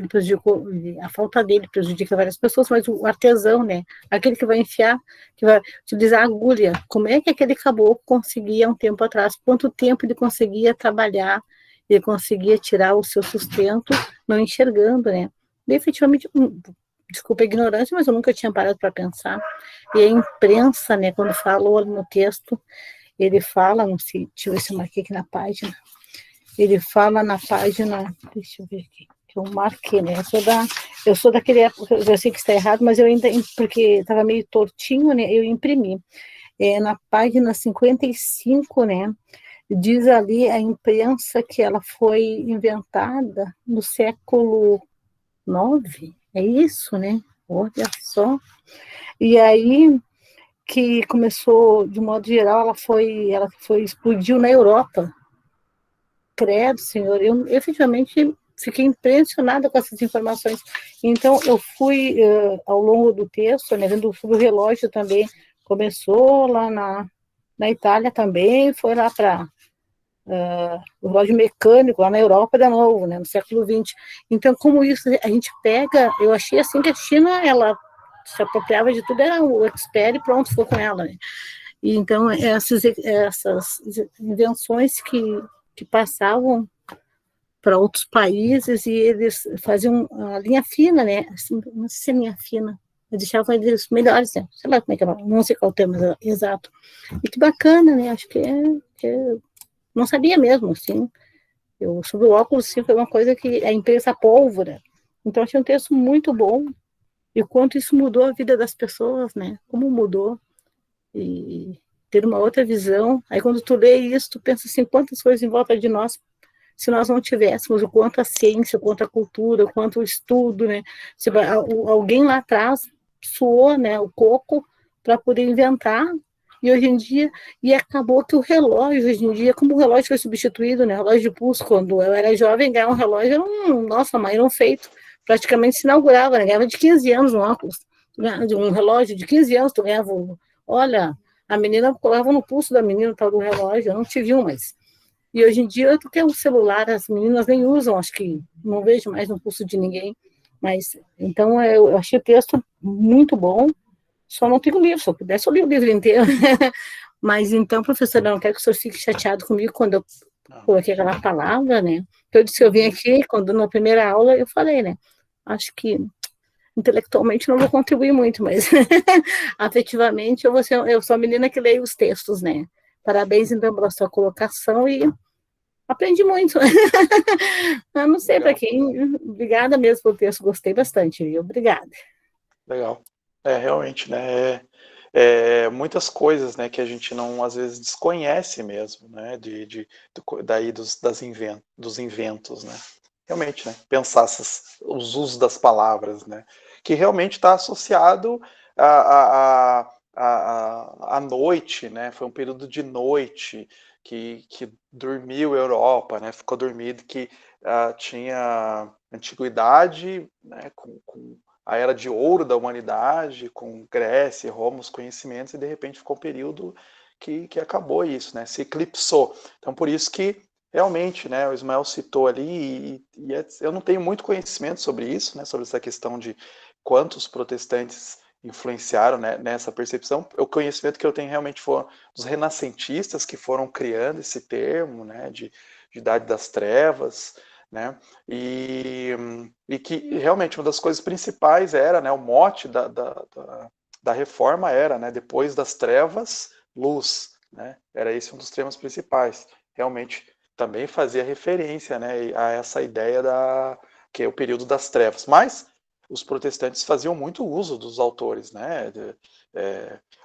C: prejudicou, a falta dele prejudica várias pessoas, mas o artesão, né, aquele que vai enfiar, que vai utilizar a agulha, como é que aquele caboclo conseguia um tempo atrás, quanto tempo ele conseguia trabalhar ele conseguia tirar o seu sustento não enxergando, né? E, efetivamente, desculpa a ignorância, mas eu nunca tinha parado para pensar. E a imprensa, né, quando falou no texto, ele fala, não sei, deixa eu ver se eu marquei aqui na página, ele fala na página, deixa eu ver aqui, que eu marquei, né, eu sou daquele época, eu sei que está errado, mas eu ainda, porque estava meio tortinho, né, eu imprimi. Na página 55, né, diz ali a imprensa que ela foi inventada no século IX, é isso, né? Olha só. E aí que começou, de modo geral, ela foi explodiu na Europa. Credo, senhor, eu efetivamente fiquei impressionada com essas informações. Então, eu fui, ao longo do texto, né, vendo sobre o relógio também, começou lá na Itália também, foi lá para o relógio mecânico, lá na Europa de novo, né, no século XX. Então, como isso, a gente pega, eu achei assim que a China, ela se apropriava de tudo, era o expert e pronto, foi com ela, né? E então, essas invenções que passavam para outros países e eles faziam a linha fina, né? Assim, não sei se é linha fina, mas deixavam eles melhores, né? Sei lá como é que é, não sei qual é o termo exato. E que bacana, né? Acho que não sabia mesmo, assim. Sobre o óculos, sim, foi uma coisa que a imprensa pólvora. Então, achei um texto muito bom. E o quanto isso mudou a vida das pessoas, né? Como mudou. E ter uma outra visão. Aí, quando tu lê isso, tu pensa assim, quantas coisas em volta de nós, se nós não tivéssemos o quanto a ciência, o quanto a cultura, o quanto o estudo, né? Se alguém lá atrás suou, né, o coco para poder inventar. E hoje em dia, e acabou que o relógio, hoje em dia, como o relógio foi substituído, né? O relógio de pulso, quando eu era jovem, ganhar um relógio era nossa, mãe, era um feito. Praticamente se inaugurava, né? Ganhava de 15 anos um óculos, de um relógio de 15 anos, tu ganhava olha, a menina colocava no pulso da menina o tal do relógio, eu não tive um, mas... E hoje em dia, tu tem um celular, as meninas nem usam, acho que não vejo mais no pulso de ninguém, mas, então, eu achei o texto muito bom, só não tenho livro, se eu pudesse eu li o livro inteiro, mas então, professora, eu não quero que o senhor fique chateado comigo quando eu coloquei aquela palavra, né, eu disse que eu vim aqui, quando na primeira aula eu falei, né, acho que intelectualmente não vou contribuir muito, mas afetivamente eu sou a menina que leio os textos, né, parabéns então pela sua colocação e aprendi muito. Eu não sei para quem. Obrigada mesmo pelo texto, gostei bastante, viu? Obrigada.
A: Legal. Realmente, né? Muitas coisas, né, que a gente não às vezes desconhece mesmo, né? Daí dos inventos, né? Realmente, né? Pensar os usos das palavras, né? Que realmente está associado à noite, né? Foi um período de noite que dormiu a Europa, né? Ficou dormido, que tinha antiguidade, né? Com a era de ouro da humanidade, com Grécia e Roma, os conhecimentos, e de repente ficou um período que acabou isso, né? Se eclipsou. Então, por isso que realmente, né, o Ismael citou ali, eu não tenho muito conhecimento sobre isso, né, sobre essa questão de quantos protestantes influenciaram, né, nessa percepção. O conhecimento que eu tenho realmente foram dos renascentistas que foram criando esse termo, né, de Idade das Trevas, né, e que realmente uma das coisas principais era, né, o mote da reforma era, né, depois das trevas, luz, né, era esse um dos temas principais. Realmente também fazia referência, né, a essa ideia que é o período das trevas. Mas os protestantes faziam muito uso dos autores, né,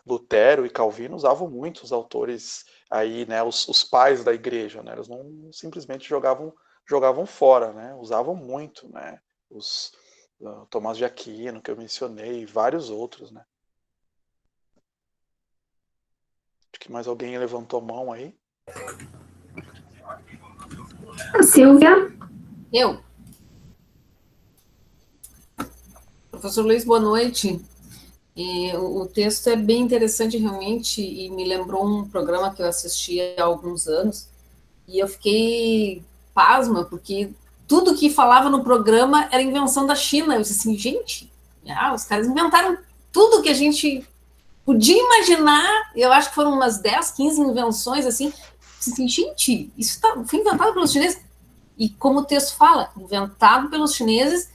A: Lutero e Calvino usavam muito os autores aí, né, os pais da igreja, né, eles não simplesmente jogavam fora, né, usavam muito, né, os Tomás de Aquino, que eu mencionei, e vários outros, né. Acho que mais alguém levantou a mão aí.
B: A Silvia.
D: Eu. Professor Luiz, boa noite. O texto é bem interessante realmente e me lembrou um programa que eu assisti há alguns anos e eu fiquei pasma, porque tudo que falava no programa era invenção da China. Eu disse assim, gente, os caras inventaram tudo que a gente podia imaginar. Eu acho que foram umas 10, 15 invenções, assim. Gente, isso foi inventado pelos chineses. e como o texto fala, inventado pelos chineses,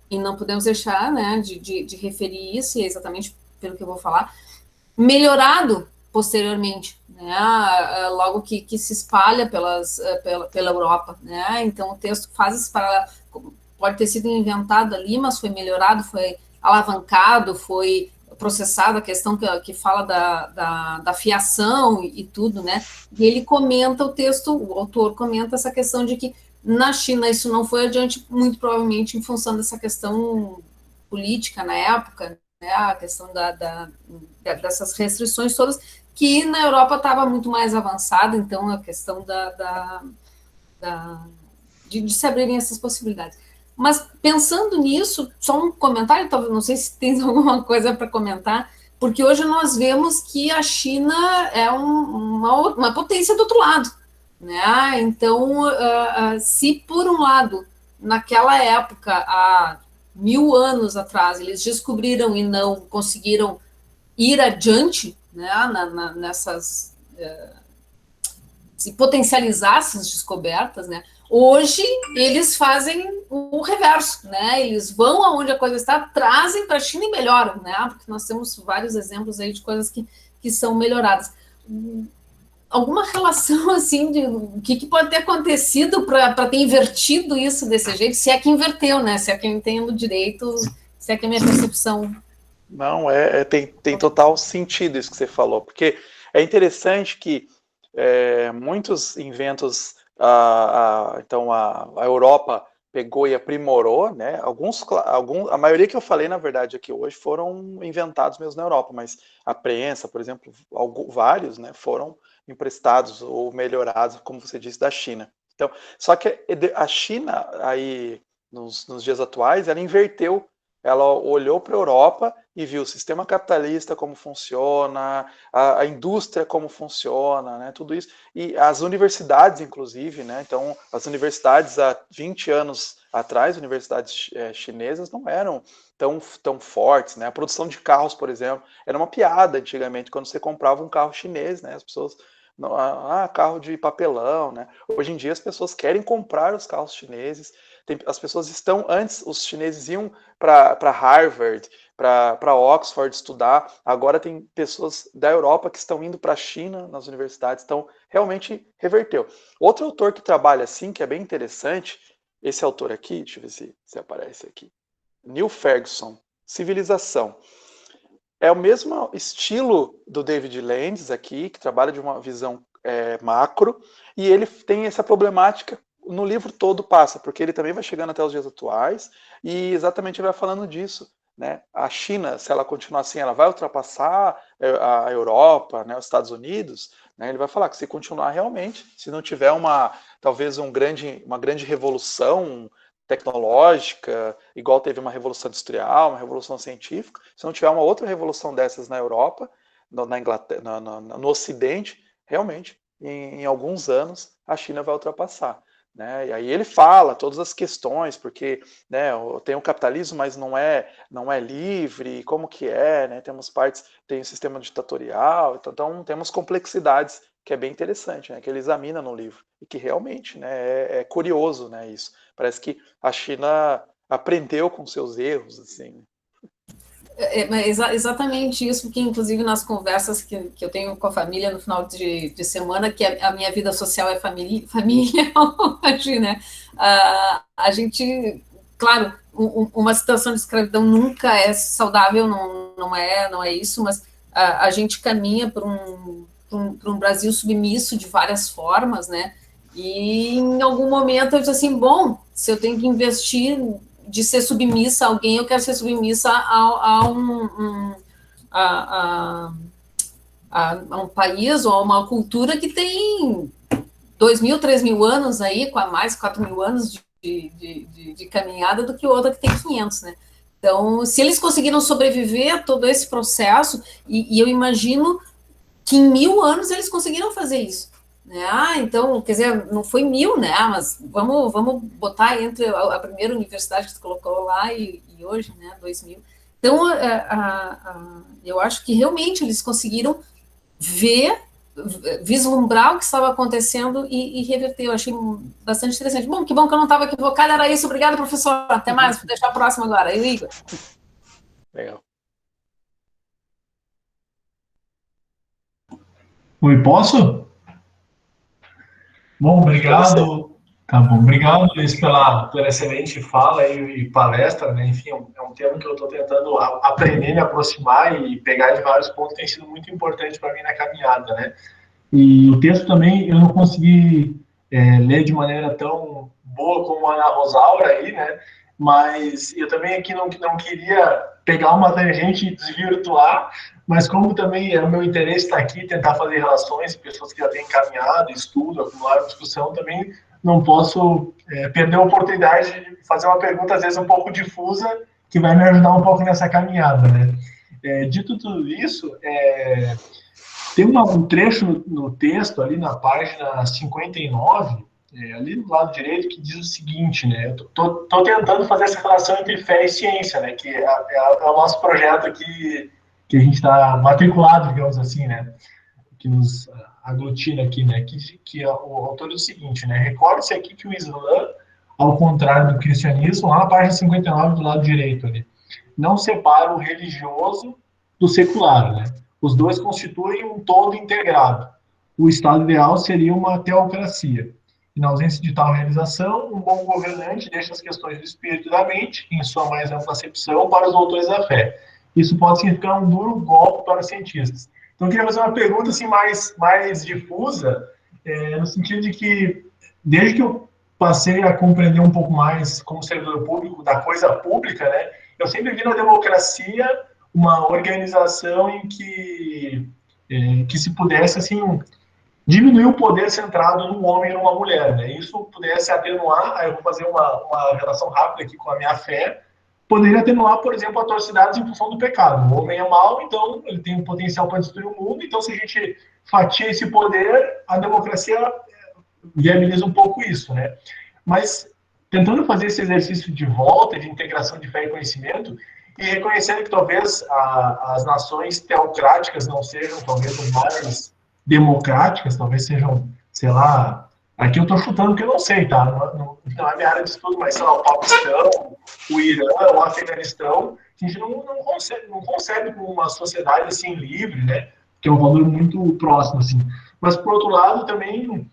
D: e não podemos deixar, né, de referir isso, e é exatamente pelo que eu vou falar, melhorado posteriormente, né, logo que se espalha pela Europa, né, então o texto faz esse paralelo, pode ter sido inventado ali, mas foi melhorado, foi alavancado, foi processado, a questão que fala da fiação e tudo, né, e ele comenta o texto, o autor comenta essa questão de que na China isso não foi adiante, muito provavelmente em função dessa questão política na época, né, a questão dessas restrições todas, que na Europa estava muito mais avançada, então a questão de se abrirem essas possibilidades. Mas pensando nisso, só um comentário, talvez, não sei se tem alguma coisa para comentar, porque hoje nós vemos que a China é uma potência do outro lado, né? Então, se por um lado, naquela época, há 1000 anos atrás, eles descobriram e não conseguiram ir adiante, né, nessas se potencializar essas descobertas, né? Hoje eles fazem o reverso, né? Eles vão aonde a coisa está, trazem para a China e melhoram, né? Porque nós temos vários exemplos aí de coisas que são melhoradas. Alguma relação assim de o que pode ter acontecido para ter invertido isso desse jeito? Se é que inverteu, né? Se é que eu entendo direito, se é que a minha percepção.
A: Não, tem total sentido isso que você falou, porque é interessante que muitos inventos, então a Europa pegou e aprimorou, né? A maioria que eu falei, na verdade, aqui hoje foram inventados mesmo na Europa, mas a prensa, por exemplo, vários, né, foram emprestados ou melhorados, como você disse, da China. Então, só que a China, aí, nos dias atuais, ela inverteu. Ela olhou para a Europa e viu o sistema capitalista como funciona, a indústria como funciona, né, tudo isso. E as universidades, inclusive, né, então, as universidades há 20 anos atrás, universidades chinesas não eram tão fortes, né? A produção de carros, por exemplo, era uma piada antigamente, quando você comprava um carro chinês, né, as pessoas... carro de papelão, né? Hoje em dia as pessoas querem comprar os carros chineses. As pessoas estão, antes os chineses iam para Harvard, para Oxford estudar, agora tem pessoas da Europa que estão indo para a China nas universidades, então realmente reverteu. Outro autor que trabalha assim, que é bem interessante, esse autor aqui, deixa eu ver se aparece aqui, Neil Ferguson, Civilização. É o mesmo estilo do David Landes aqui, que trabalha de uma visão macro, e ele tem essa problemática no livro todo passa, porque ele também vai chegando até os dias atuais, e exatamente ele vai falando disso, né? A China, se ela continuar assim, ela vai ultrapassar a Europa, né, os Estados Unidos, né? Ele vai falar que se continuar realmente, se não tiver talvez uma grande revolução tecnológica, igual teve uma revolução industrial, uma revolução científica, se não tiver uma outra revolução dessas na Europa, na Inglaterra, no Ocidente, realmente, em alguns anos, a China vai ultrapassar. Né? E aí ele fala todas as questões, porque, né, tem o capitalismo, mas não é livre, como que é, né? Tem o sistema ditatorial, então temos complexidades que é bem interessante, né, que ele examina no livro, e que realmente, né, é curioso, né, isso. Parece que a China aprendeu com seus erros, assim.
D: Exatamente isso, porque inclusive nas conversas que eu tenho com a família no final de semana, que a minha vida social é família hoje, né? A gente, claro, uma situação de escravidão nunca é saudável, não é isso, mas a gente caminha para um Brasil submisso de várias formas, né? E em algum momento eu disse assim, bom, se eu tenho que investir de ser submissa a alguém, eu quero ser submissa a um país ou a uma cultura que tem 2.000, 3.000 anos aí, com mais 4.000 anos de caminhada do que outra que tem 500, né? Então, se eles conseguiram sobreviver a todo esse processo, e eu imagino que em 1000 anos eles conseguiram fazer isso. Né? Então, quer dizer, não foi 1000, né? Mas vamos botar entre a primeira universidade que você colocou lá e hoje, né? 2000. Então, eu acho que realmente eles conseguiram ver vislumbrar o que estava acontecendo e reverter. Eu achei bastante interessante. Bom, que bom que eu não estava equivocada, era isso. Obrigada, professor. Até mais, vou deixar a próxima agora. Aí, Igor.
A: Legal.
E: Oi, posso? Bom, obrigado. Tá bom, obrigado, Luiz, pela excelente fala e palestra, né? Enfim, é um tema que eu estou tentando aprender, me aproximar e pegar de vários pontos, tem sido muito importante para mim na caminhada, né? E o texto também eu não consegui ler de maneira tão boa como a Ana Rosaura aí, né? Mas eu também aqui não queria pegar uma tangente e desvirtuar, mas como também é o meu interesse estar aqui, tentar fazer relações, pessoas que já têm caminhado, estudo, acumularam discussão, também não posso perder a oportunidade de fazer uma pergunta, às vezes, um pouco difusa, que vai me ajudar um pouco nessa caminhada, né? Dito tudo isso, tem um trecho no texto, ali na página 59, ali do lado direito, que diz o seguinte, né? Eu tô tentando fazer essa relação entre fé e ciência, né? Que é o nosso projeto aqui, que a gente está matriculado, digamos assim, né? Que nos aglutina aqui, né? Que o autor diz o seguinte, né? Recorde-se aqui que o Islã, ao contrário do cristianismo, lá na página 59 do lado direito ali, não separa o religioso do secular, né? Os dois constituem um todo integrado. O estado ideal seria uma teocracia. E na ausência de tal realização, um bom governante deixa as questões do espírito e da mente, em sua mais ampla acepção, para os doutores da fé. Isso pode significar um duro golpe para os cientistas. Então, eu queria fazer uma pergunta assim, mais difusa, no sentido de que, desde que eu passei a compreender um pouco mais, como servidor público, da coisa pública, né, eu sempre vi na democracia uma organização em que se pudesse, assim, diminuir o poder centrado num homem e numa mulher, né? Isso pudesse atenuar, aí eu vou fazer uma relação rápida aqui com a minha fé, poderia atenuar, por exemplo, atrocidades em função do pecado. O homem é mau, então ele tem um potencial para destruir o mundo, então se a gente fatia esse poder, a democracia viabiliza um pouco isso, né? Mas tentando fazer esse exercício de volta, de integração de fé e conhecimento, e reconhecendo que talvez as nações teocráticas não sejam talvez as mais democráticas, talvez sejam, sei lá, aqui eu estou chutando que eu não sei, tá? Não é minha área de estudo, mas sei lá, o Paquistão, o Irã, o Afeganistão, a gente não concebe como uma sociedade assim livre, né? Que é um valor muito próximo, assim. Mas, por outro lado, também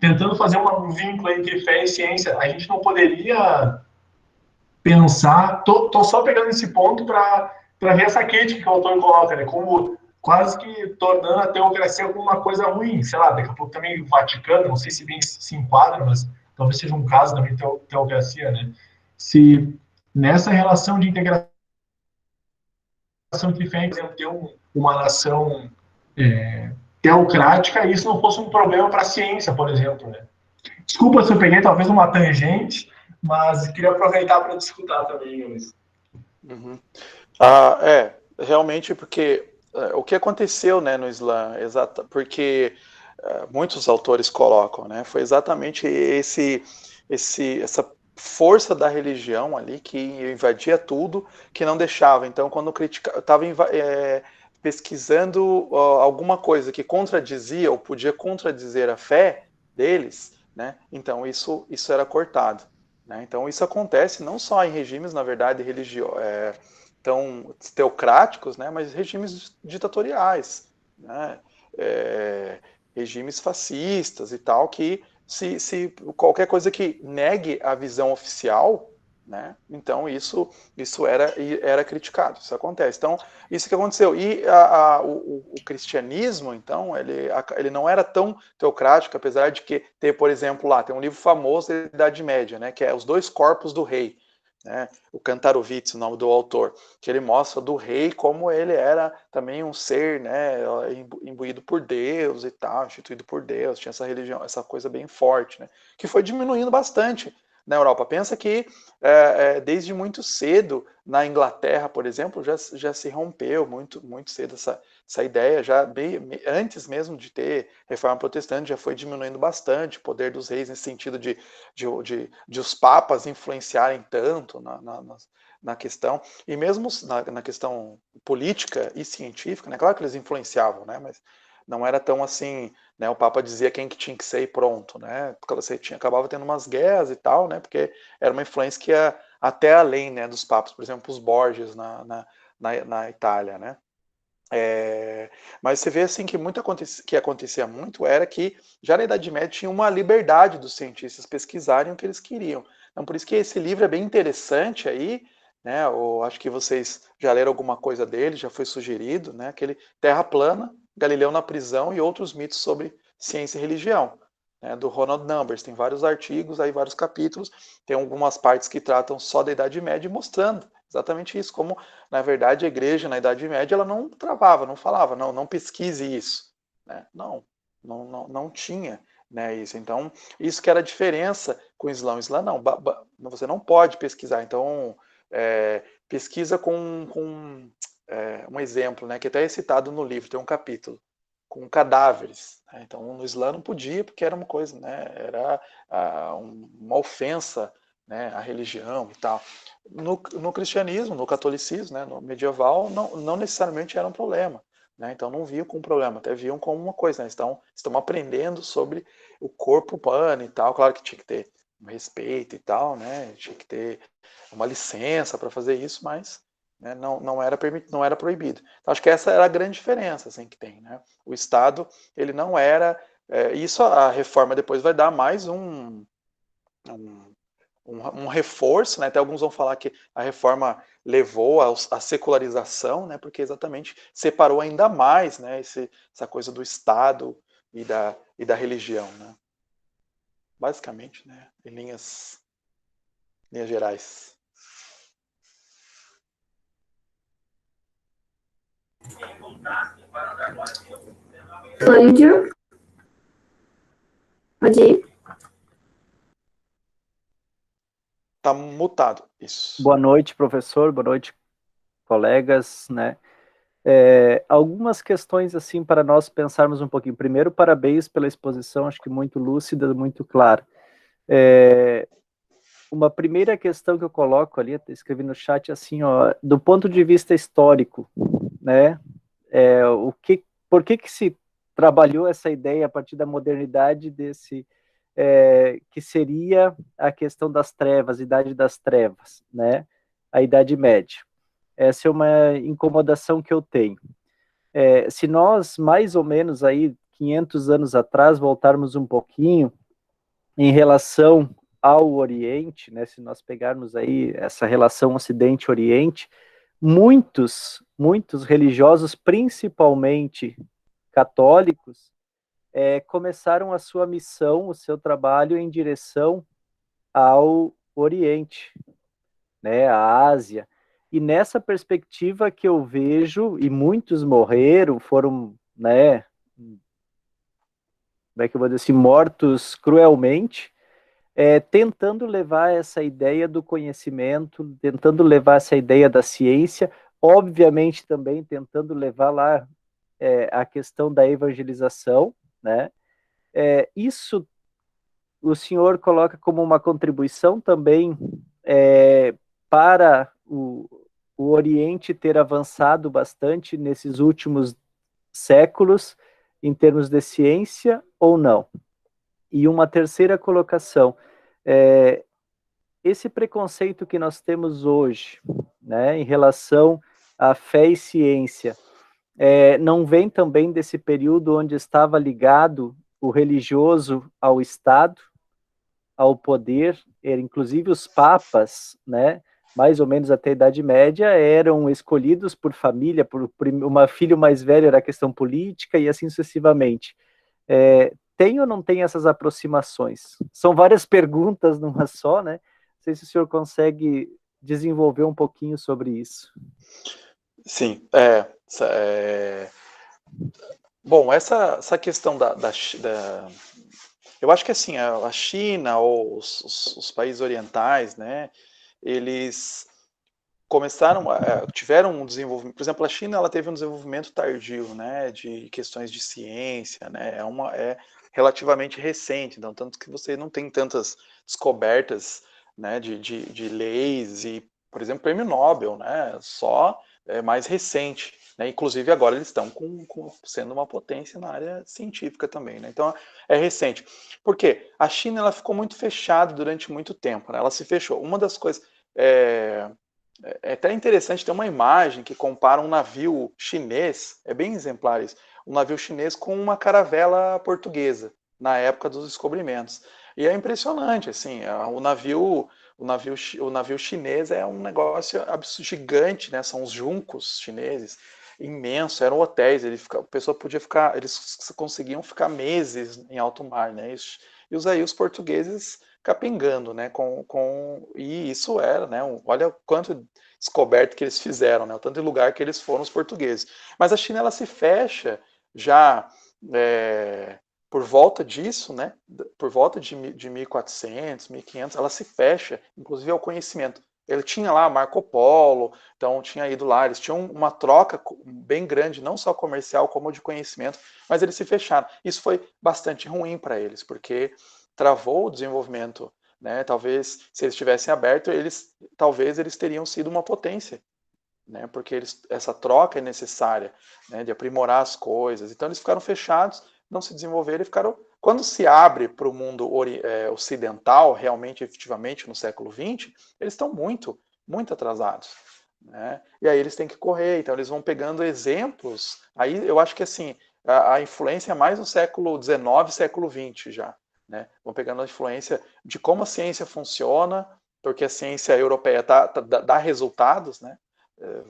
E: tentando fazer um vínculo entre fé e ciência, a gente não poderia pensar, tô só pegando esse ponto para ver essa crítica que o autor coloca, né, como quase que tornando a teocracia como uma coisa ruim, sei lá, daqui a pouco também o Vaticano, não sei se bem se enquadra, mas talvez seja um caso também de teocracia, né, se nessa relação de integração entre fé, por exemplo, ter uma nação teocrática, isso não fosse um problema para a ciência, por exemplo, né. Desculpa se eu peguei talvez uma tangente, mas queria aproveitar para discutir também, Luiz.
A: Uhum. Realmente, porque o que aconteceu, né, no Islã, porque muitos autores colocam, né, foi exatamente essa força da religião ali que invadia tudo, que não deixava. Então, quando estava pesquisando alguma coisa que contradizia ou podia contradizer a fé deles, né, então isso era cortado. Né? Então, isso acontece não só em regimes, na verdade, tão teocráticos, né, mas regimes ditatoriais, né, regimes fascistas e tal, que se qualquer coisa que negue a visão oficial, né, então isso era criticado, isso acontece. Então, isso que aconteceu. E o cristianismo, então, ele não era tão teocrático, apesar de que ter, por exemplo, lá, tem um livro famoso da Idade Média, né, que é Os Dois Corpos do Rei, né, o Kantarovitz, o nome do autor, que ele mostra do rei como ele era também um ser, né, imbuído por Deus e tal, instituído por Deus, tinha essa religião, essa coisa bem forte, né, que foi diminuindo bastante na Europa. Pensa que desde muito cedo, na Inglaterra, por exemplo, já se rompeu muito cedo essa ideia, já bem antes mesmo de ter reforma protestante, já foi diminuindo bastante o poder dos reis, nesse sentido de os papas influenciarem tanto na questão, e mesmo na questão política e científica, né? Claro que eles influenciavam, né? Mas não era tão assim, né, o Papa dizia quem que tinha que ser e pronto, né, porque você acabava tendo umas guerras e tal, né, porque era uma influência que ia até além, né, dos papas, por exemplo, os Borgias na Itália, né. Mas você vê assim que que acontecia muito era que já na Idade Média tinha uma liberdade dos cientistas pesquisarem o que eles queriam. Então por isso que esse livro é bem interessante aí, né? Acho que vocês já leram alguma coisa dele, já foi sugerido, né? Aquele Terra Plana, Galileu na prisão e outros mitos sobre ciência e religião, né? Do Ronald Numbers. Tem vários artigos aí, vários capítulos. Tem algumas partes que tratam só da Idade Média, mostrando exatamente isso, como na verdade a igreja na Idade Média ela não travava, não falava, não pesquise isso, né? Não tinha, né, isso. Então isso que era a diferença com o Islã. O Islã não, você não pode pesquisar. Então pesquisa com um exemplo, né, que até é citado no livro, tem um capítulo com cadáveres, né? Então no Islã não podia porque era uma coisa, né, era uma ofensa, né, à religião e tal. No cristianismo, no catolicismo, né, no medieval, não necessariamente era um problema, né? Então não viam como um problema, até viam como uma coisa, né? Estão aprendendo sobre o corpo humano e tal. Claro que tinha que ter um respeito e tal, né? Tinha que ter uma licença para fazer isso, mas, né, não era proibido. Então, acho que essa era a grande diferença assim, que tem, né? O Estado ele não era isso, a reforma depois vai dar mais um reforço, né? Até alguns vão falar que a reforma levou à secularização, né? Porque exatamente separou ainda mais, né? Essa coisa do Estado e da religião, né? Basicamente, né? Em linhas gerais.
B: Clândio, pode ir.
A: Tá mutado, isso.
F: Boa noite, professor, boa noite, colegas, né? Algumas questões, assim, para nós pensarmos um pouquinho. Primeiro, parabéns pela exposição, acho que muito lúcida, muito clara. Uma primeira questão que eu coloco ali, escrevi no chat, assim, ó, do ponto de vista histórico, né? Por que se trabalhou essa ideia a partir da modernidade desse... que seria a questão das trevas, Idade das Trevas, né? A Idade Média. Essa é uma incomodação que eu tenho. Se nós, mais ou menos, aí, 500 anos atrás, voltarmos um pouquinho em relação ao Oriente, né, se nós pegarmos aí essa relação Ocidente-Oriente, muitos religiosos, principalmente católicos, começaram a sua missão, o seu trabalho em direção ao Oriente, né, à Ásia. E nessa perspectiva que eu vejo, e muitos morreram, foram, né, como é que eu vou dizer assim, mortos cruelmente, tentando levar essa ideia do conhecimento, tentando levar essa ideia da ciência, obviamente também tentando levar lá a questão da evangelização, né? Isso o senhor coloca como uma contribuição também para o Oriente ter avançado bastante nesses últimos séculos em termos de ciência ou não? E uma terceira colocação, esse preconceito que nós temos hoje, né, em relação à fé e ciência, não vem também desse período onde estava ligado o religioso ao Estado, ao poder, inclusive os papas, né, mais ou menos até a Idade Média, eram escolhidos por família, por uma filho mais velho era a questão política e assim sucessivamente. Tem ou não tem essas aproximações? São várias perguntas numa só, né? Não sei se o senhor consegue desenvolver um pouquinho sobre isso.
A: Sim, bom, essa questão eu acho que assim, a China ou os países orientais, né, eles tiveram um desenvolvimento, por exemplo, a China ela teve um desenvolvimento tardio, né, de questões de ciência, né, é relativamente recente, então tanto que você não tem tantas descobertas, né, de leis e, por exemplo, prêmio Nobel, né, só mais recente, né? Inclusive agora eles estão sendo uma potência na área científica também, né? Então é recente. Por quê? A China ela ficou muito fechada durante muito tempo, né? Ela se fechou. Uma das coisas é até interessante ter uma imagem que compara um navio chinês, é bem exemplar isso, um navio chinês com uma caravela portuguesa na época dos descobrimentos. E é impressionante, assim, o navio chinês é um negócio gigante, né? São os juncos chineses, imenso, eram hotéis, a pessoa podia ficar, eles conseguiam ficar meses em alto mar, né? Aí os portugueses capengando, né? E isso era, né? Olha o quanto descoberto que eles fizeram, né? O tanto de lugar que eles foram os portugueses. Mas a China ela se fecha já por volta disso, né? Por volta de 1400, 1500, ela se fecha, inclusive ao conhecimento. Ele tinha lá Marco Polo, então tinha ido lá, eles tinham uma troca bem grande, não só comercial como de conhecimento, mas eles se fecharam. Isso foi bastante ruim para eles, porque travou o desenvolvimento, né? Talvez se eles tivessem aberto, talvez eles teriam sido uma potência, né? Porque essa troca é necessária, né? De aprimorar as coisas. Então eles ficaram fechados, não se desenvolveram e ficaram. Quando se abre para o mundo ocidental, realmente, efetivamente, no século XX, eles estão muito, muito atrasados, né? E aí eles têm que correr, então eles vão pegando exemplos. Aí eu acho que assim a influência é mais no século XIX, século XX já, né? Vão pegando a influência de como a ciência funciona, porque a ciência europeia dá resultados, né?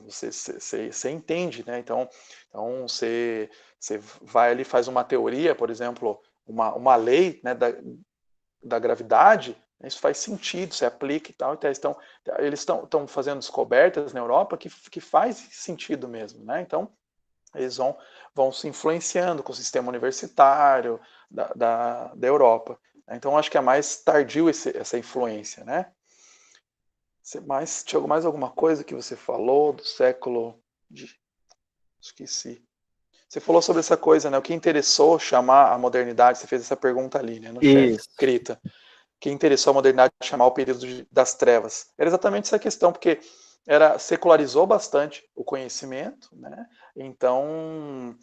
A: Você entende, né? Então você vai ali, faz uma teoria, por exemplo, uma lei, né, da gravidade, isso faz sentido, você aplica e tal. Então, eles estão fazendo descobertas na Europa que faz sentido mesmo, né? Então, eles vão se influenciando com o sistema universitário da Europa. Então, acho que é mais tardio essa influência, né? Tinha mais alguma coisa que você falou do século... Esqueci. Você falou sobre essa coisa, né? O que interessou chamar a modernidade, você fez essa pergunta ali, né, no chat escrita. O que interessou a modernidade chamar o período das trevas? Era exatamente essa questão, porque secularizou bastante o conhecimento, né? Então,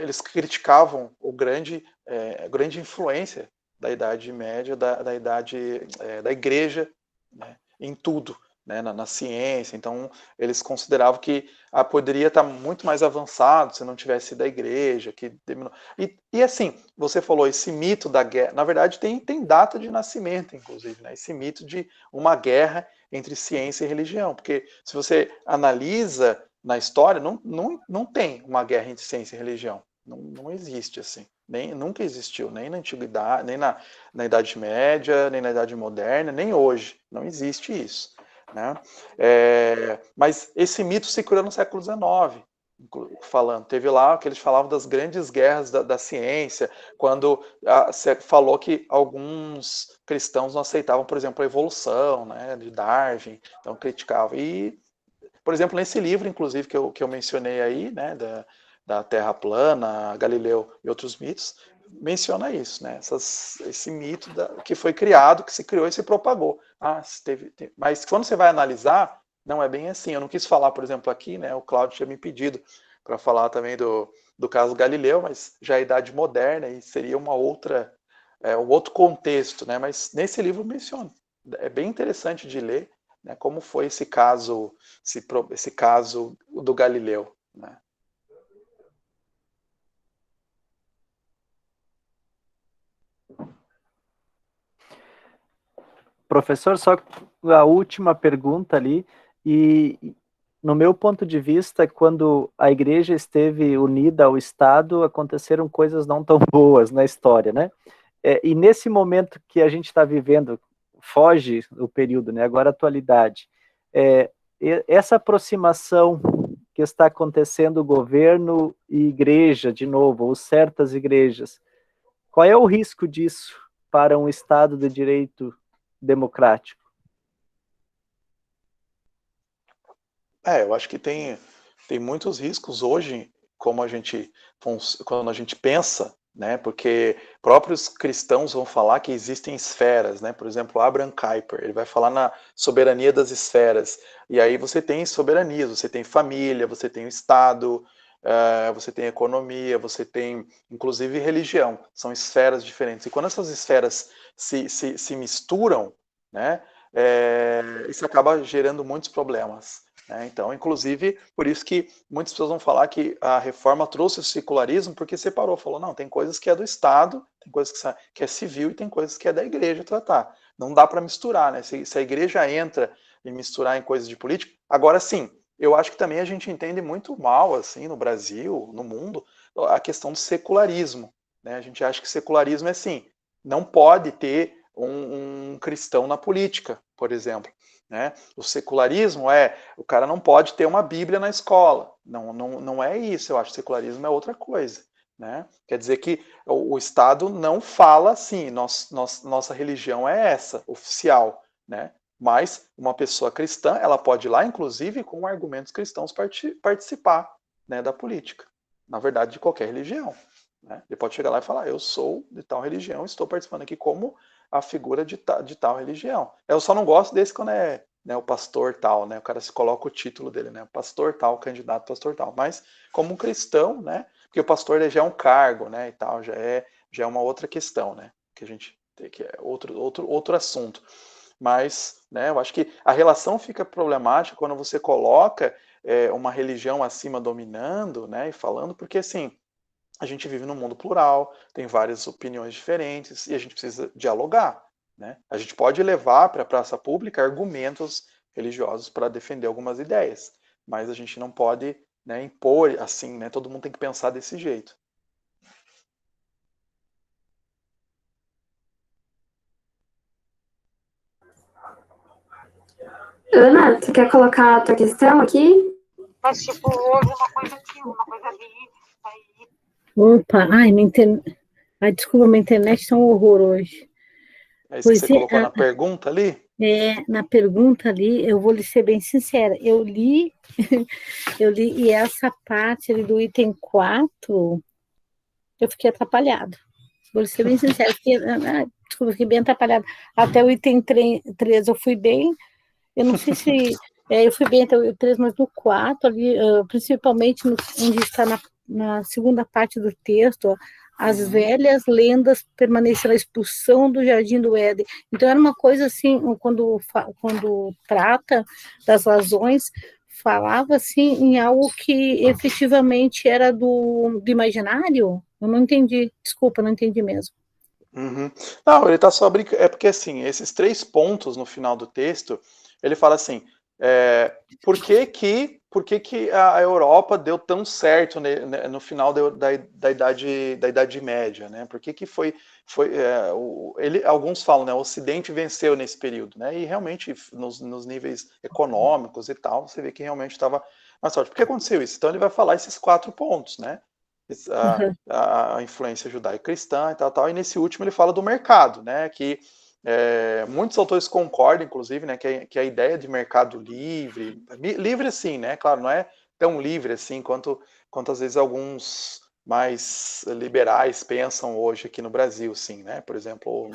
A: eles criticavam a grande influência da Idade Média, da Igreja, né, em tudo, né, na ciência. Então, eles consideravam que poderia estar muito mais avançado se não tivesse sido a Igreja. E assim, você falou esse mito da guerra. Na verdade, tem data de nascimento, inclusive, né, esse mito de uma guerra entre ciência e religião. Porque se você analisa na história, não tem uma guerra entre ciência e religião. Não existe assim. Nunca existiu, nem na Antiguidade, nem na Idade Média, nem na Idade Moderna, nem hoje. Não existe isso, né? Mas esse mito se criou no século XIX, teve lá que eles falavam das grandes guerras da ciência, quando você falou que alguns cristãos não aceitavam, por exemplo, a evolução, né, de Darwin, então criticavam. E, por exemplo, nesse livro, inclusive, que eu mencionei aí, né, da Terra plana, Galileu e outros mitos, menciona isso, né? Esse mito que foi criado, que se criou e se propagou. Mas quando você vai analisar, não é bem assim. Eu não quis falar, por exemplo, aqui, né? O Cláudio tinha me pedido para falar também do caso Galileu, mas já é a Idade Moderna e seria um outro contexto, né? Mas nesse livro menciona. É bem interessante de ler, né, como foi esse caso do Galileu, né?
F: Professor, só a última pergunta ali, e no meu ponto de vista, quando a igreja esteve unida ao Estado, aconteceram coisas não tão boas na história, né? E nesse momento que a gente está vivendo, foge o período, né? Agora a atualidade, essa aproximação que está acontecendo governo e igreja, de novo, ou certas igrejas, qual é o risco disso para um Estado de direito democrático?
A: Eu acho que tem muitos riscos hoje, quando a gente pensa né? Porque próprios cristãos vão falar que existem esferas, né? Por exemplo, Abraham Kuyper, ele vai falar na soberania das esferas. E aí você tem soberanias, você tem família, você tem o Estado, você tem economia, você tem inclusive religião. São esferas diferentes. E quando essas esferas se misturam, né? Isso acaba gerando muitos problemas. Então, inclusive, por isso que muitas pessoas vão falar que a reforma trouxe o secularismo porque separou, falou, não, tem coisas que é do Estado, tem coisas que é civil e tem coisas que é da igreja tratar. Não dá para misturar, né? Se a igreja entra e misturar em coisas de política, agora sim, eu acho que também a gente entende muito mal, assim, no Brasil, no mundo, a questão do secularismo, né? A gente acha que secularismo é assim, não pode ter um cristão na política, por exemplo. Né? O secularismo o cara não pode ter uma Bíblia na escola. Não é isso, eu acho. O secularismo é outra coisa. Né? Quer dizer que o Estado não fala assim, nossa religião é essa, oficial. Né? Mas uma pessoa cristã, ela pode ir lá, inclusive, com argumentos cristãos, participar, né, da política. Na verdade, de qualquer religião. Né? Ele pode chegar lá e falar, eu sou de tal religião, estou participando aqui como a figura de tal religião. Eu só não gosto desse quando é, né, o pastor tal, né? O cara se coloca o título dele, né? Pastor tal, candidato pastor tal. Mas como um cristão, né? Porque o pastor ele já é um cargo, né? E tal, já é uma outra questão, né? Que a gente tem que é outro assunto. Mas, né? Eu acho que a relação fica problemática quando você coloca uma religião acima dominando, né? E falando, porque assim a gente vive num mundo plural, tem várias opiniões diferentes e a gente precisa dialogar. Né? A gente pode levar para a praça pública argumentos religiosos para defender algumas ideias, mas a gente não pode, né, impor assim, né? Todo mundo tem que pensar desse jeito.
B: Ana, tu quer colocar a tua questão aqui?
G: Mas, tipo, houve uma coisa aqui, uma coisa ali, aí.
C: Opa, ai, desculpa, minha internet tá um horror hoje.
A: É isso que você colocou na pergunta ali?
C: Na pergunta ali, eu vou lhe ser bem sincera, eu li, e essa parte ali do item 4, eu fiquei atrapalhada. Vou lhe ser bem sincera, desculpa, fiquei bem atrapalhada. Até o item 3 eu fui bem, eu não sei se eu fui bem até o 3, mas no 4 ali, principalmente onde está na segunda parte do texto, as velhas lendas permaneceram a expulsão do Jardim do Éden. Então, era uma coisa assim, quando trata das razões, falava assim em algo que efetivamente era do imaginário? Eu não entendi, desculpa, não entendi mesmo.
A: Uhum. Não, ele está só brincando, é porque assim, esses 3 pontos no final do texto, ele fala assim, por que a Europa deu tão certo no final da Idade Média, né? Por que alguns falam, né? O Ocidente venceu nesse período, né? E realmente nos níveis econômicos e tal, você vê que realmente estava mais forte. Por que aconteceu isso? Então ele vai falar esses 4 pontos, né? A influência judaico-cristã e tal, e nesse último ele fala do mercado, né? Que muitos autores concordam, inclusive, né, que a ideia de mercado livre assim, né, claro, não é tão livre assim quanto às vezes alguns mais liberais pensam hoje aqui no Brasil, sim, né, por exemplo,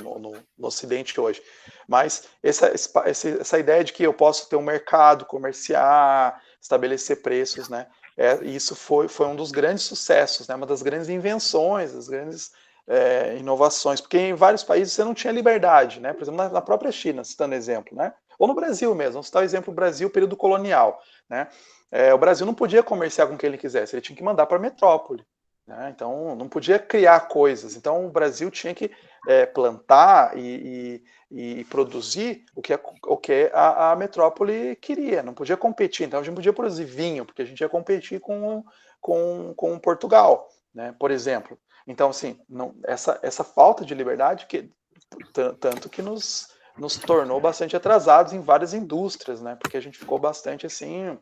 A: no Ocidente hoje, mas essa ideia de que eu posso ter um mercado, comerciar, estabelecer preços, né, isso foi um dos grandes sucessos, né, uma das grandes invenções, das grandes inovações, porque em vários países você não tinha liberdade, né? Por exemplo, na própria China, citando exemplo, né? Ou no Brasil mesmo, vamos citar o exemplo do Brasil, período colonial, né? O Brasil não podia comerciar com quem ele quisesse, ele tinha que mandar para a metrópole, né? Então não podia criar coisas, então o Brasil tinha que plantar e produzir o que a metrópole queria, não podia competir, então a gente não podia produzir vinho, porque a gente ia competir com Portugal, né? Por exemplo. Então, assim, essa falta de liberdade, tanto que nos tornou bastante atrasados em várias indústrias, né? Porque a gente ficou bastante, assim,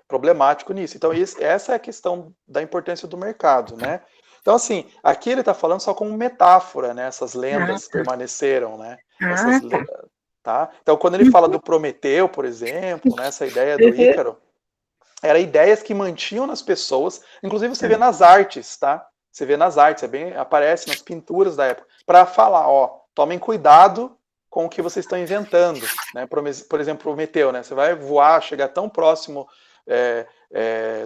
A: problemático nisso. Então, essa é a questão da importância do mercado, né? Então, assim, aqui ele está falando só como metáfora, né? Essas lendas permaneceram, né? Tá? Então, quando ele fala do Prometeu, por exemplo, né? Essa ideia do Ícaro, eram ideias que mantinham nas pessoas, inclusive você vê nas artes, tá? você vê nas artes, aparece nas pinturas da época, para falar, ó, tomem cuidado com o que vocês estão inventando, né? Por exemplo, Prometeu, né? Você vai voar, chegar tão próximo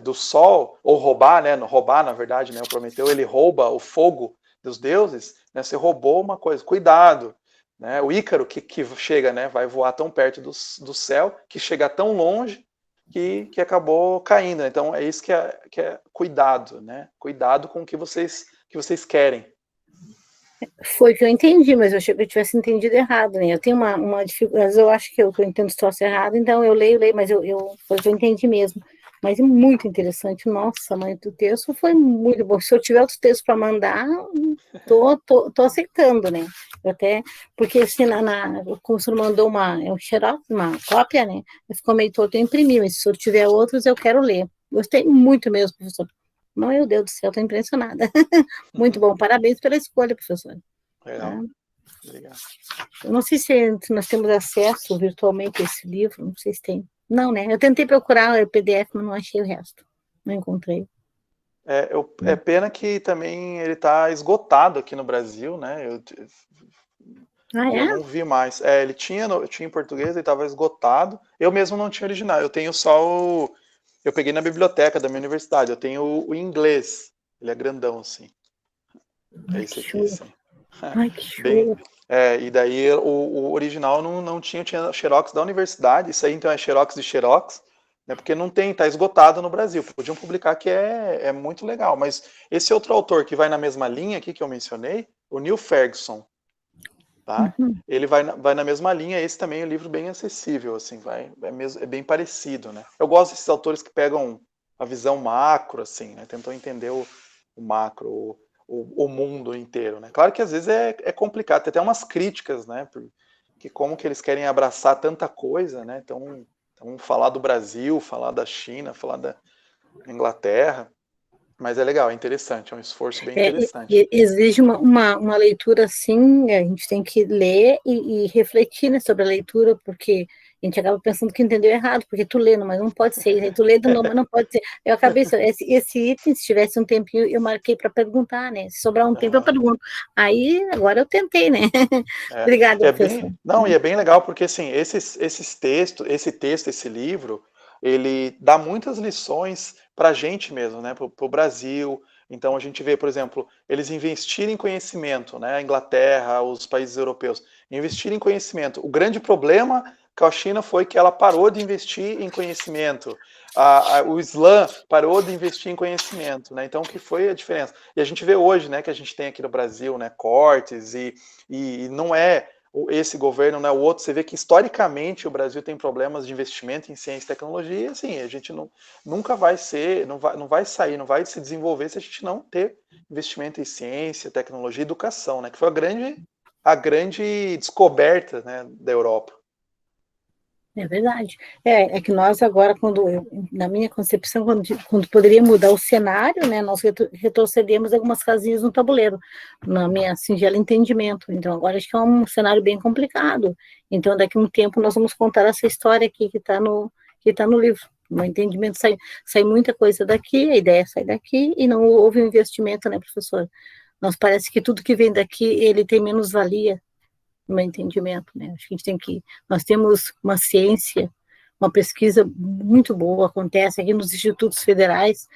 A: do Sol, ou roubar, né? Roubar, na verdade, né? O Prometeu, ele rouba o fogo dos deuses, né? Você roubou uma coisa, cuidado, né? O Ícaro, que chega, né? Vai voar tão perto do céu, que chega tão longe, que acabou caindo. Então, é isso que é cuidado, né? Cuidado com o que vocês querem.
C: Foi o que eu entendi, mas eu achei que eu tivesse entendido errado, né? Eu tenho uma dificuldade, eu acho que eu entendo o troço errado, então eu leio, mas eu entendi mesmo. Mas é muito interessante. Nossa, mãe, o texto foi muito bom. Se eu tiver outros textos para mandar, tô aceitando, né? Porque assim, como o senhor mandou um xerox, uma cópia, né? Ficou meio torto, eu imprimi, mas se o senhor tiver outros, eu quero ler. Gostei muito mesmo, professor. Meu Deus do céu, estou impressionada. Muito bom, parabéns pela escolha, professor.
A: Legal. Obrigado.
C: Eu não sei se nós temos acesso virtualmente a esse livro, não sei se tem. Não, né? Eu tentei procurar o PDF, mas não achei o resto. Não encontrei.
A: É pena que também ele está esgotado aqui no Brasil, né? Eu não vi mais. Ele tinha em português, ele estava esgotado. Eu mesmo não tinha original. Eu tenho só eu peguei na biblioteca da minha universidade. Eu tenho o inglês. Ele é grandão, assim. É esse aqui, assim.
C: Ai, que show.
A: E daí o original não tinha xerox da universidade. Isso aí, então, é xerox de xerox. Né, porque não tem, está esgotado no Brasil. Podiam publicar, que é muito legal. Mas esse outro autor que vai na mesma linha aqui que eu mencionei, o Neil Ferguson, tá? Ele vai na mesma linha. Esse também é um livro bem acessível, assim, é bem parecido, né? Eu gosto desses autores que pegam a visão macro, assim, né? Tentam entender o macro, o mundo inteiro, né? Claro que às vezes é complicado, tem até umas críticas, né? Porque como que eles querem abraçar tanta coisa, né? Então falar do Brasil, falar da China, falar da Inglaterra, mas é legal, é interessante, é um esforço bem interessante.
C: Exige uma leitura, assim, a gente tem que ler e refletir, né, sobre a leitura, porque a gente acaba pensando que entendeu errado, porque tu lê, mas não pode ser, aí tu lê de novo, mas não pode ser. Eu acabei, esse item, se tivesse um tempinho, eu marquei para perguntar, né, se sobrar um tempo eu pergunto. Aí, agora eu tentei, né. Obrigada, professor.
A: E é bem legal, porque, assim, esse texto, esse livro, ele dá muitas lições para a gente mesmo, né, para o Brasil. Então, a gente vê, por exemplo, eles investirem em conhecimento, né, a Inglaterra, os países europeus, investirem em conhecimento. O grande problema com a China foi que ela parou de investir em conhecimento. O Islã parou de investir em conhecimento, né? Então, o que foi a diferença? E a gente vê hoje, né, que a gente tem aqui no Brasil, né, cortes, e não é esse governo, né, o outro. Você vê que historicamente o Brasil tem problemas de investimento em ciência e tecnologia, e assim, a gente nunca vai não vai sair, não vai se desenvolver se a gente não ter investimento em ciência, tecnologia e educação, né, que foi a grande descoberta, né, da Europa.
C: É verdade. É que nós agora, na minha concepção, quando poderia mudar o cenário, né, nós retrocedemos algumas casinhas no tabuleiro, na minha singela entendimento. Então, agora acho que é um cenário bem complicado. Então, daqui a um tempo, nós vamos contar essa história aqui que está no livro. No entendimento, sai muita coisa daqui, a ideia sai daqui, e não houve um investimento, né, professor? Nós parece que tudo que vem daqui, ele tem menos valia, no meu entendimento, né? Acho que nós temos uma ciência, uma pesquisa muito boa, acontece aqui nos institutos federais.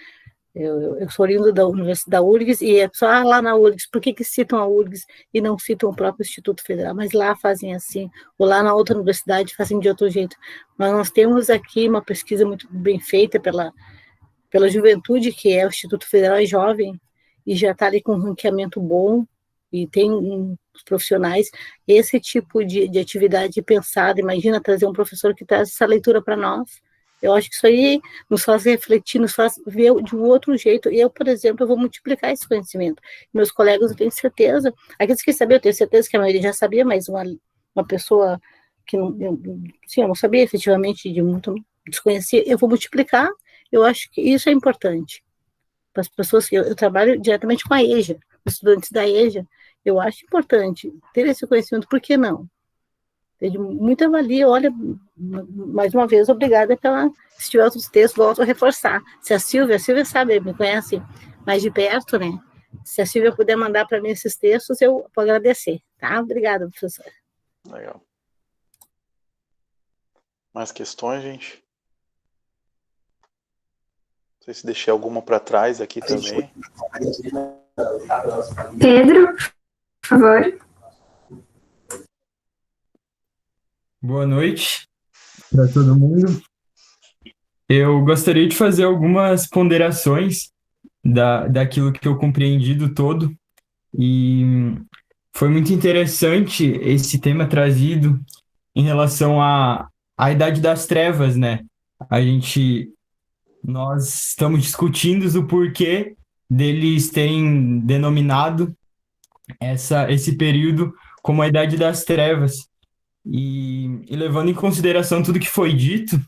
C: Eu sou oriundo da Universidade da URGS, e é só lá na URGS, por que citam a URGS e não citam o próprio Instituto Federal? Mas lá fazem assim, ou lá na outra universidade fazem de outro jeito. Mas nós temos aqui uma pesquisa muito bem feita pela juventude, que é o Instituto Federal é jovem, e já está ali com um ranqueamento bom, e tem os profissionais, esse tipo de atividade pensada. Imagina trazer um professor que traz essa leitura para nós. Eu acho que isso aí nos faz refletir, nos faz ver de um outro jeito. Eu, por exemplo, eu vou multiplicar esse conhecimento. Meus colegas, eu tenho certeza, aqueles que sabiam, eu tenho certeza que a maioria já sabia, mas uma pessoa que eu não sabia efetivamente, de muito desconhecia, eu vou multiplicar. Eu acho que isso é importante. Para as pessoas que eu trabalho diretamente com a EJA, estudantes da EJA, eu acho importante ter esse conhecimento, por que não? Tem de muita valia. Olha, mais uma vez, obrigada se tiver outros textos, volto a reforçar. Se a Silvia sabe, me conhece mais de perto, né? Se a Silvia puder mandar para mim esses textos, eu vou agradecer, tá? Obrigada, professora.
A: Legal. Mais questões, gente? Não sei se deixei alguma para trás aqui também.
B: Pedro, por favor.
H: Boa noite para todo mundo. Eu gostaria de fazer algumas ponderações daquilo que eu compreendi do todo, e foi muito interessante esse tema trazido em relação à Idade das Trevas, né? Nós estamos discutindo o porquê deles terem denominado esse período como a Idade das Trevas. E levando em consideração tudo que foi dito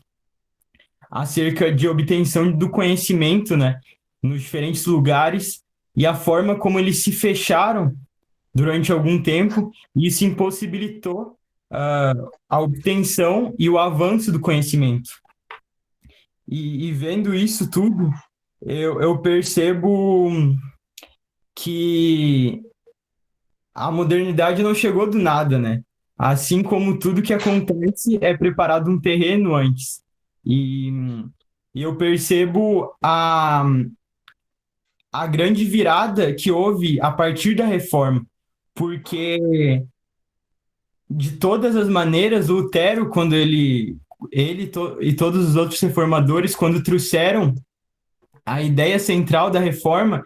H: acerca de obtenção do conhecimento, né, nos diferentes lugares, e a forma como eles se fecharam durante algum tempo, e isso impossibilitou a obtenção e o avanço do conhecimento. E vendo isso tudo, eu percebo que a modernidade não chegou do nada, né? Assim como tudo que acontece é preparado um terreno antes. E eu percebo a grande virada que houve a partir da reforma, porque de todas as maneiras, Lutero, quando e todos os outros reformadores, quando trouxeram a ideia central da reforma,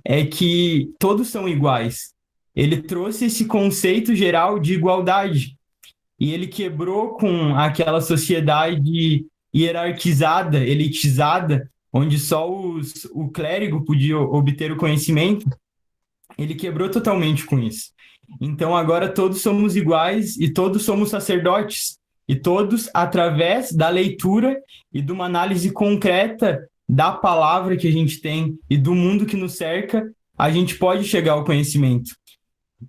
H: é que todos são iguais. Ele trouxe esse conceito geral de igualdade, e ele quebrou com aquela sociedade hierarquizada, elitizada, onde só o clérigo podia obter o conhecimento. Ele quebrou totalmente com isso. Então agora todos somos iguais e todos somos sacerdotes, e todos, através da leitura e de uma análise concreta da palavra que a gente tem e do mundo que nos cerca, a gente pode chegar ao conhecimento.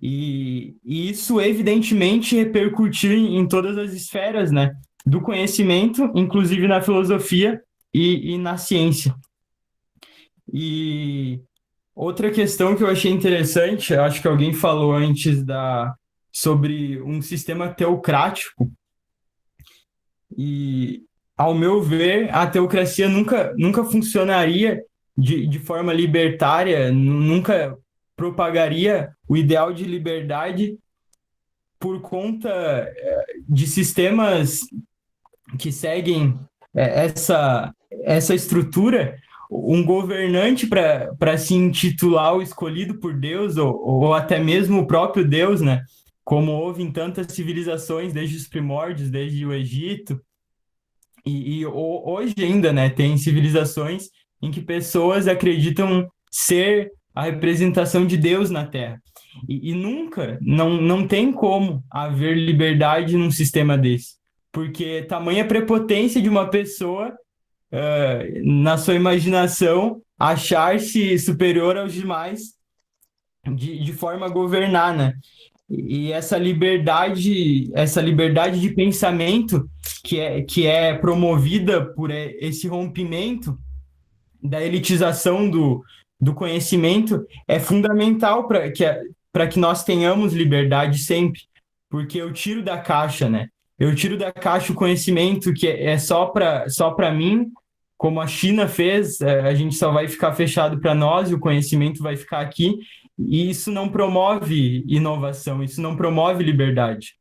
H: E isso, evidentemente, repercutiu em todas as esferas, né, do conhecimento, inclusive na filosofia e na ciência. E outra questão que eu achei interessante, acho que alguém falou antes sobre um sistema teocrático, e, ao meu ver, a teocracia nunca funcionaria de forma libertária, nunca propagaria o ideal de liberdade por conta de sistemas que seguem essa estrutura. Um governante, para se intitular o escolhido por Deus, ou até mesmo o próprio Deus, né? Como houve em tantas civilizações, desde os primórdios, desde o Egito, e hoje ainda, né, tem civilizações em que pessoas acreditam ser a representação de Deus na Terra. E nunca, não tem como haver liberdade num sistema desse, porque tamanha prepotência de uma pessoa, na sua imaginação, achar-se superior aos demais de forma a governar, né? E essa liberdade de pensamento que é promovida por esse rompimento da elitização do conhecimento é fundamental para que nós tenhamos liberdade sempre, porque eu tiro da caixa, né? Eu tiro da caixa o conhecimento que é só para mim, como a China fez, a gente só vai ficar fechado para nós e o conhecimento vai ficar aqui, e isso não promove inovação, isso não promove liberdade.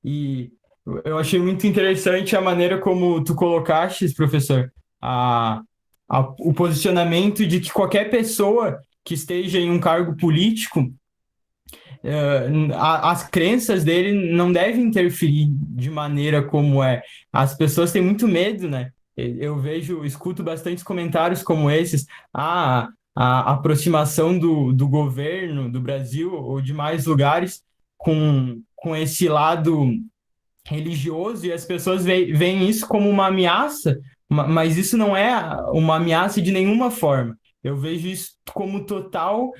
H: E eu achei muito interessante a maneira como tu colocaste, professor, o posicionamento de que qualquer pessoa que esteja em um cargo político, as crenças dele não devem interferir de maneira como é. As pessoas têm muito medo, né? Eu escuto bastantes comentários como esses, a aproximação do governo do Brasil ou de mais lugares com esse lado religioso, e as pessoas veem isso como uma ameaça, mas isso não é uma ameaça de nenhuma forma. Eu vejo isso como total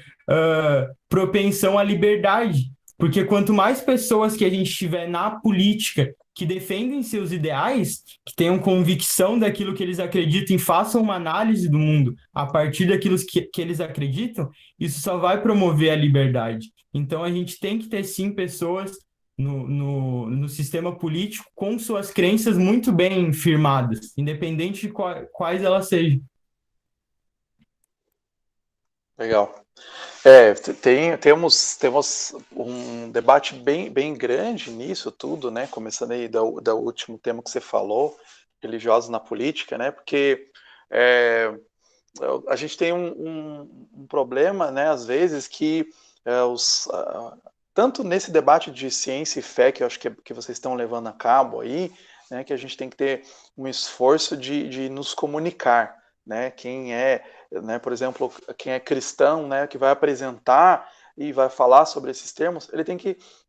H: propensão à liberdade, porque quanto mais pessoas que a gente tiver na política que defendem seus ideais, que tenham convicção daquilo que eles acreditam e façam uma análise do mundo a partir daquilo que eles acreditam, isso só vai promover a liberdade. Então, a gente tem que ter, sim, pessoas no sistema político com suas crenças muito bem firmadas, independente de quais elas sejam.
A: Legal. Temos um debate bem grande nisso tudo, né? Começando aí do último tema que você falou, religiosos na política, né? Porque a gente tem um problema, né? Às vezes que tanto nesse debate de ciência e fé que eu acho que vocês estão levando a cabo aí, né? Que a gente tem que ter um esforço de nos comunicar, né? Quem é, né, por exemplo, quem é cristão, né, que vai apresentar e vai falar sobre esses termos,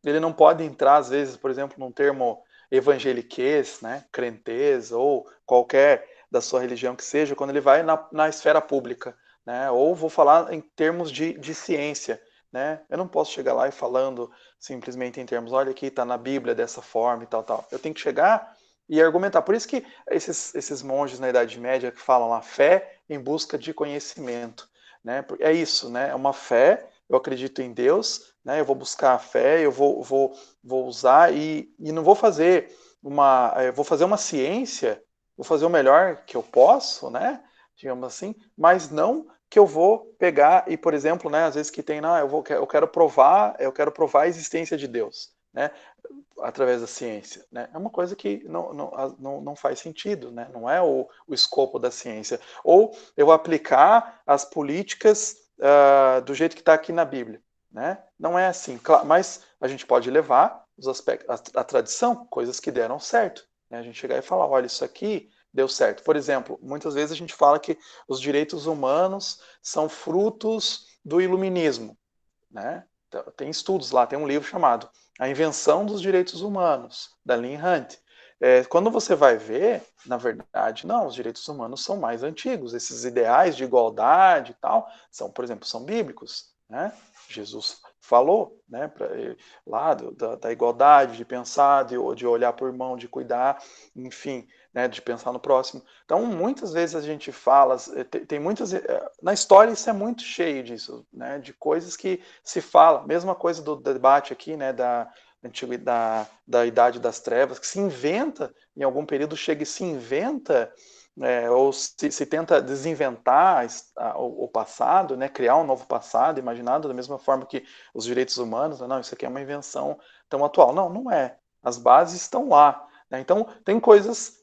A: ele não pode entrar, às vezes, por exemplo, num termo evangeliquez, né, crentez, ou qualquer da sua religião que seja, quando ele vai na esfera pública, né, ou vou falar em termos de ciência, né, eu não posso chegar lá e falando simplesmente em termos, olha aqui, está na Bíblia dessa forma e tal. Eu tenho que chegar e argumentar. Por isso que esses monges na Idade Média que falam a fé em busca de conhecimento, né? É isso, né? É uma fé, eu acredito em Deus, né? Eu vou buscar a fé, eu vou usar e não vou fazer vou fazer uma ciência, vou fazer o melhor que eu posso, né? Digamos assim, mas não que eu vou pegar e, por exemplo, né? Às vezes que tem, não, eu quero provar a existência de Deus, né? Através da ciência, né? É uma coisa que não faz sentido, né? Não é o escopo da ciência. Ou eu aplicar as políticas do jeito que está aqui na Bíblia, né? Não é assim, mas a gente pode levar os aspectos, a tradição, coisas que deram certo, né? A gente chegar e falar, olha, isso aqui deu certo. Por exemplo, muitas vezes a gente fala que os direitos humanos são frutos do iluminismo, né? Tem estudos lá, tem um livro chamado A Invenção dos Direitos Humanos, da Lynn Hunt. Quando você vai ver, na verdade, não, os direitos humanos são mais antigos. Esses ideais de igualdade e tal, por exemplo, são bíblicos, né? Jesus falou, né, lá da igualdade, de pensar, de olhar por irmão, de cuidar, enfim, né, de pensar no próximo. Então, muitas vezes a gente fala, tem muitas, na história isso é muito cheio disso, né, de coisas que se fala, mesma coisa do debate aqui, né, da Idade das Trevas, que se inventa, em algum período chega e se inventa, ou se tenta desinventar o passado, né, criar um novo passado, imaginado da mesma forma que os direitos humanos, não, isso aqui é uma invenção tão atual. Não é. As bases estão lá. Né? Então, tem coisas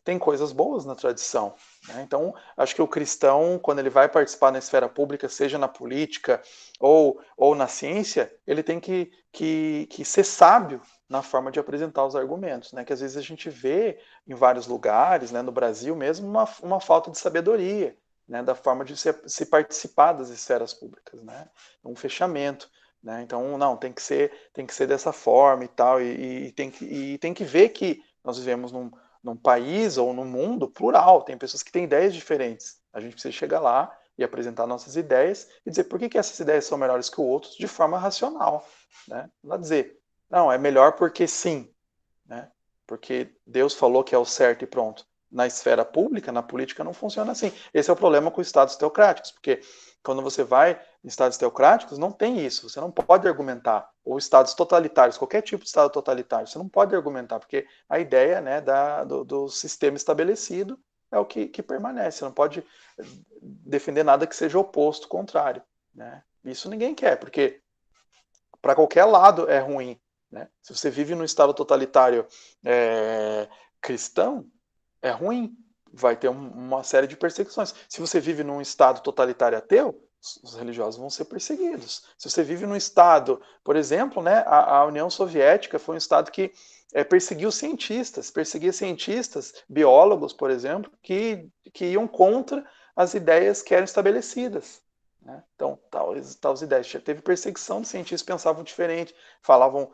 A: boas na tradição. Né? Então, acho que o cristão, quando ele vai participar na esfera pública, seja na política ou na ciência, ele tem que ser sábio na forma de apresentar os argumentos, né? Que às vezes a gente vê em vários lugares, né, no Brasil mesmo, uma falta de sabedoria, né, da forma de se participar das esferas públicas, né? Um fechamento, né? Então, não, tem que ser dessa forma e tal, e tem que ver que nós vivemos num país ou num mundo plural, tem pessoas que têm ideias diferentes. A gente precisa chegar lá e apresentar nossas ideias e dizer por que essas ideias são melhores que o outro de forma racional, né? Não é dizer, não, é melhor porque sim, né? Porque Deus falou que é o certo e pronto. Na esfera pública, na política, não funciona assim. Esse é o problema com estados teocráticos, porque quando você vai em estados teocráticos, não tem isso. Você não pode argumentar. Ou estados totalitários, qualquer tipo de estado totalitário, você não pode argumentar, porque a ideia, né, do sistema estabelecido é o que permanece. Você não pode defender nada que seja oposto, contrário. Né? Isso ninguém quer, porque para qualquer lado é ruim. Né? Se você vive num estado totalitário cristão, é ruim, vai ter uma série de perseguições. Se você vive num estado totalitário ateu, os religiosos vão ser perseguidos. Se você vive num estado, por exemplo, né, a União Soviética foi um estado que perseguia cientistas, biólogos, por exemplo, que iam contra as ideias que eram estabelecidas. Né? Então, tais ideias. Teve perseguição de cientistas que pensavam diferente, falavam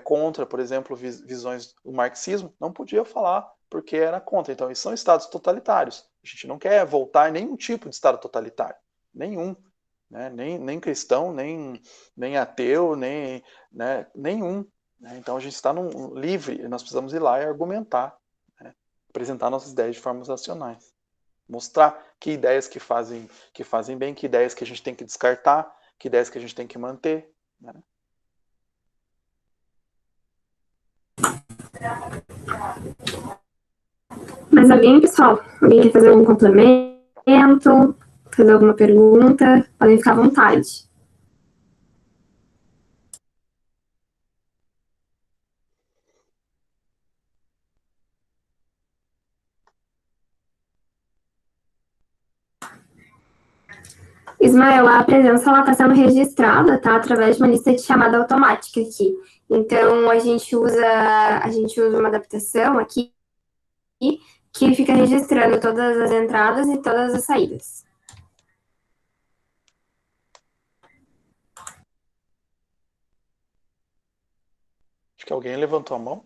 A: contra, por exemplo, visões do marxismo, não podia falar porque era contra. Então, esses são estados totalitários. A gente não quer voltar em nenhum tipo de estado totalitário. Nenhum. Né? Nem cristão, nem ateu, nenhum. né? Então a gente está livre, nós precisamos ir lá e argumentar, né? Apresentar nossas ideias de formas racionais, mostrar que ideias que fazem bem, que ideias que a gente tem que descartar, que ideias que a gente tem que manter, né?
B: Mais alguém, pessoal? Alguém quer fazer algum complemento? Fazer alguma pergunta? Podem ficar à vontade. Ismael, a presença está sendo registrada, tá? Através de uma lista de chamada automática aqui. Então, a gente usa uma adaptação aqui que fica registrando todas as entradas e todas as saídas.
A: Acho que alguém levantou a mão.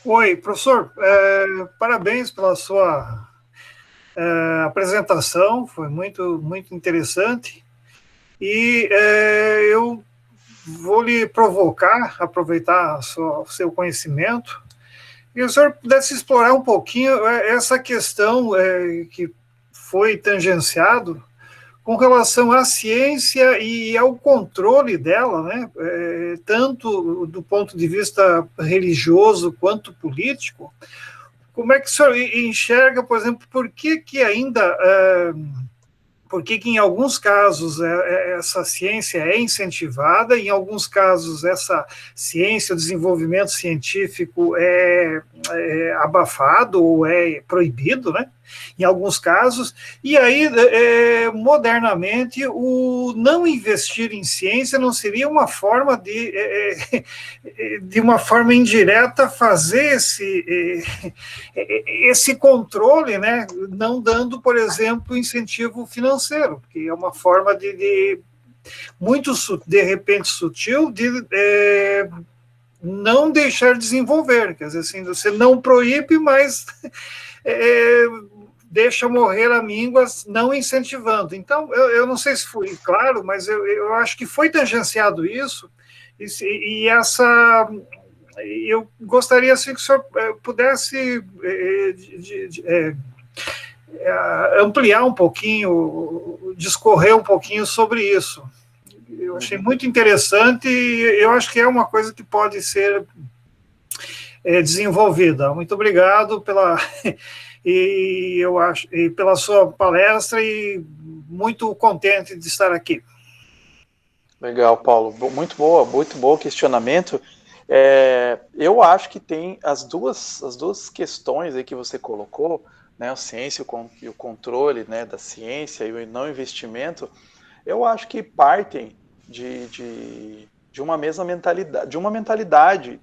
I: Oi, professor, parabéns pela sua apresentação, foi muito, muito interessante. E eu vou lhe provocar, aproveitar o seu conhecimento, e o senhor pudesse explorar um pouquinho essa questão que foi tangenciado com relação à ciência e ao controle dela, né, tanto do ponto de vista religioso quanto político. Como é que o senhor enxerga, por exemplo, por que em alguns casos essa ciência é incentivada, em alguns casos essa ciência, o desenvolvimento científico é abafado ou é proibido, né? Em alguns casos, e aí, modernamente, o não investir em ciência não seria uma forma de uma forma indireta, fazer esse controle, né? Não dando, por exemplo, incentivo financeiro, que é uma forma muito, de repente, sutil de não deixar desenvolver, quer dizer, assim, você não proíbe, mas deixa morrer a míngua, não incentivando. Então, eu não sei se foi claro, mas eu acho que foi tangenciado isso, e eu gostaria assim, que o senhor pudesse ampliar um pouquinho, discorrer um pouquinho sobre isso. Eu achei muito interessante e eu acho que é uma coisa que pode ser desenvolvida. Muito obrigado e pela sua palestra e muito contente de estar aqui.
A: Legal, Paulo. Muito bom questionamento. Eu acho que tem as duas questões aí que você colocou, né, a ciência e o controle, né, da ciência e o não investimento, eu acho que partem de uma mesma mentalidade,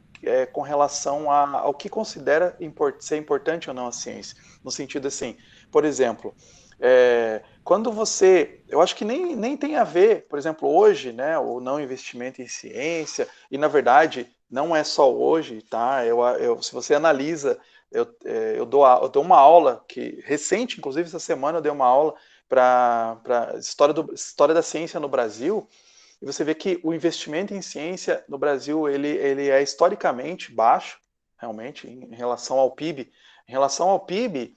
A: com relação ao que considera ser importante ou não a ciência. No sentido assim, por exemplo, quando eu acho que nem tem a ver, por exemplo, hoje, né, o não investimento em ciência, e na verdade não é só hoje, tá? Se você analisa, eu dou uma aula, recente, inclusive essa semana eu dei uma aula para história da ciência no Brasil, e você vê que o investimento em ciência no Brasil ele é historicamente baixo, realmente, em relação ao PIB. Em relação ao PIB,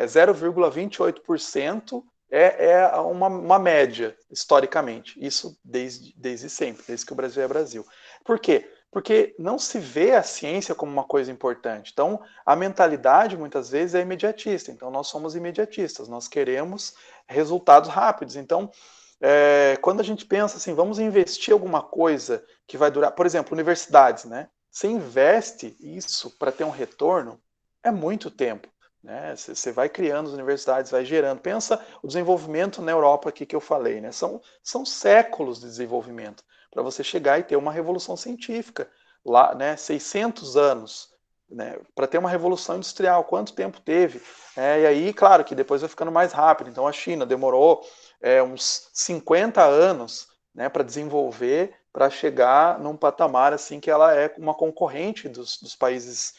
A: 0,28% é uma média, historicamente. Isso desde sempre, desde que o Brasil é Brasil. Por quê? Porque não se vê a ciência como uma coisa importante. Então, a mentalidade, muitas vezes, é imediatista. Então, nós somos imediatistas, nós queremos resultados rápidos. Então, quando a gente pensa assim, vamos investir alguma coisa que vai durar, por exemplo, universidades, né? Você investe isso para ter um retorno, é muito tempo, né? Você vai criando as universidades, vai gerando. Pensa o desenvolvimento na Europa aqui que eu falei, né? São séculos de desenvolvimento para você chegar e ter uma revolução científica lá, né? 600 anos, né? Para ter uma revolução industrial, quanto tempo teve? E aí, claro, que depois vai ficando mais rápido. Então, a China demorou uns 50 anos, né, para desenvolver, para chegar num patamar assim que ela é uma concorrente dos países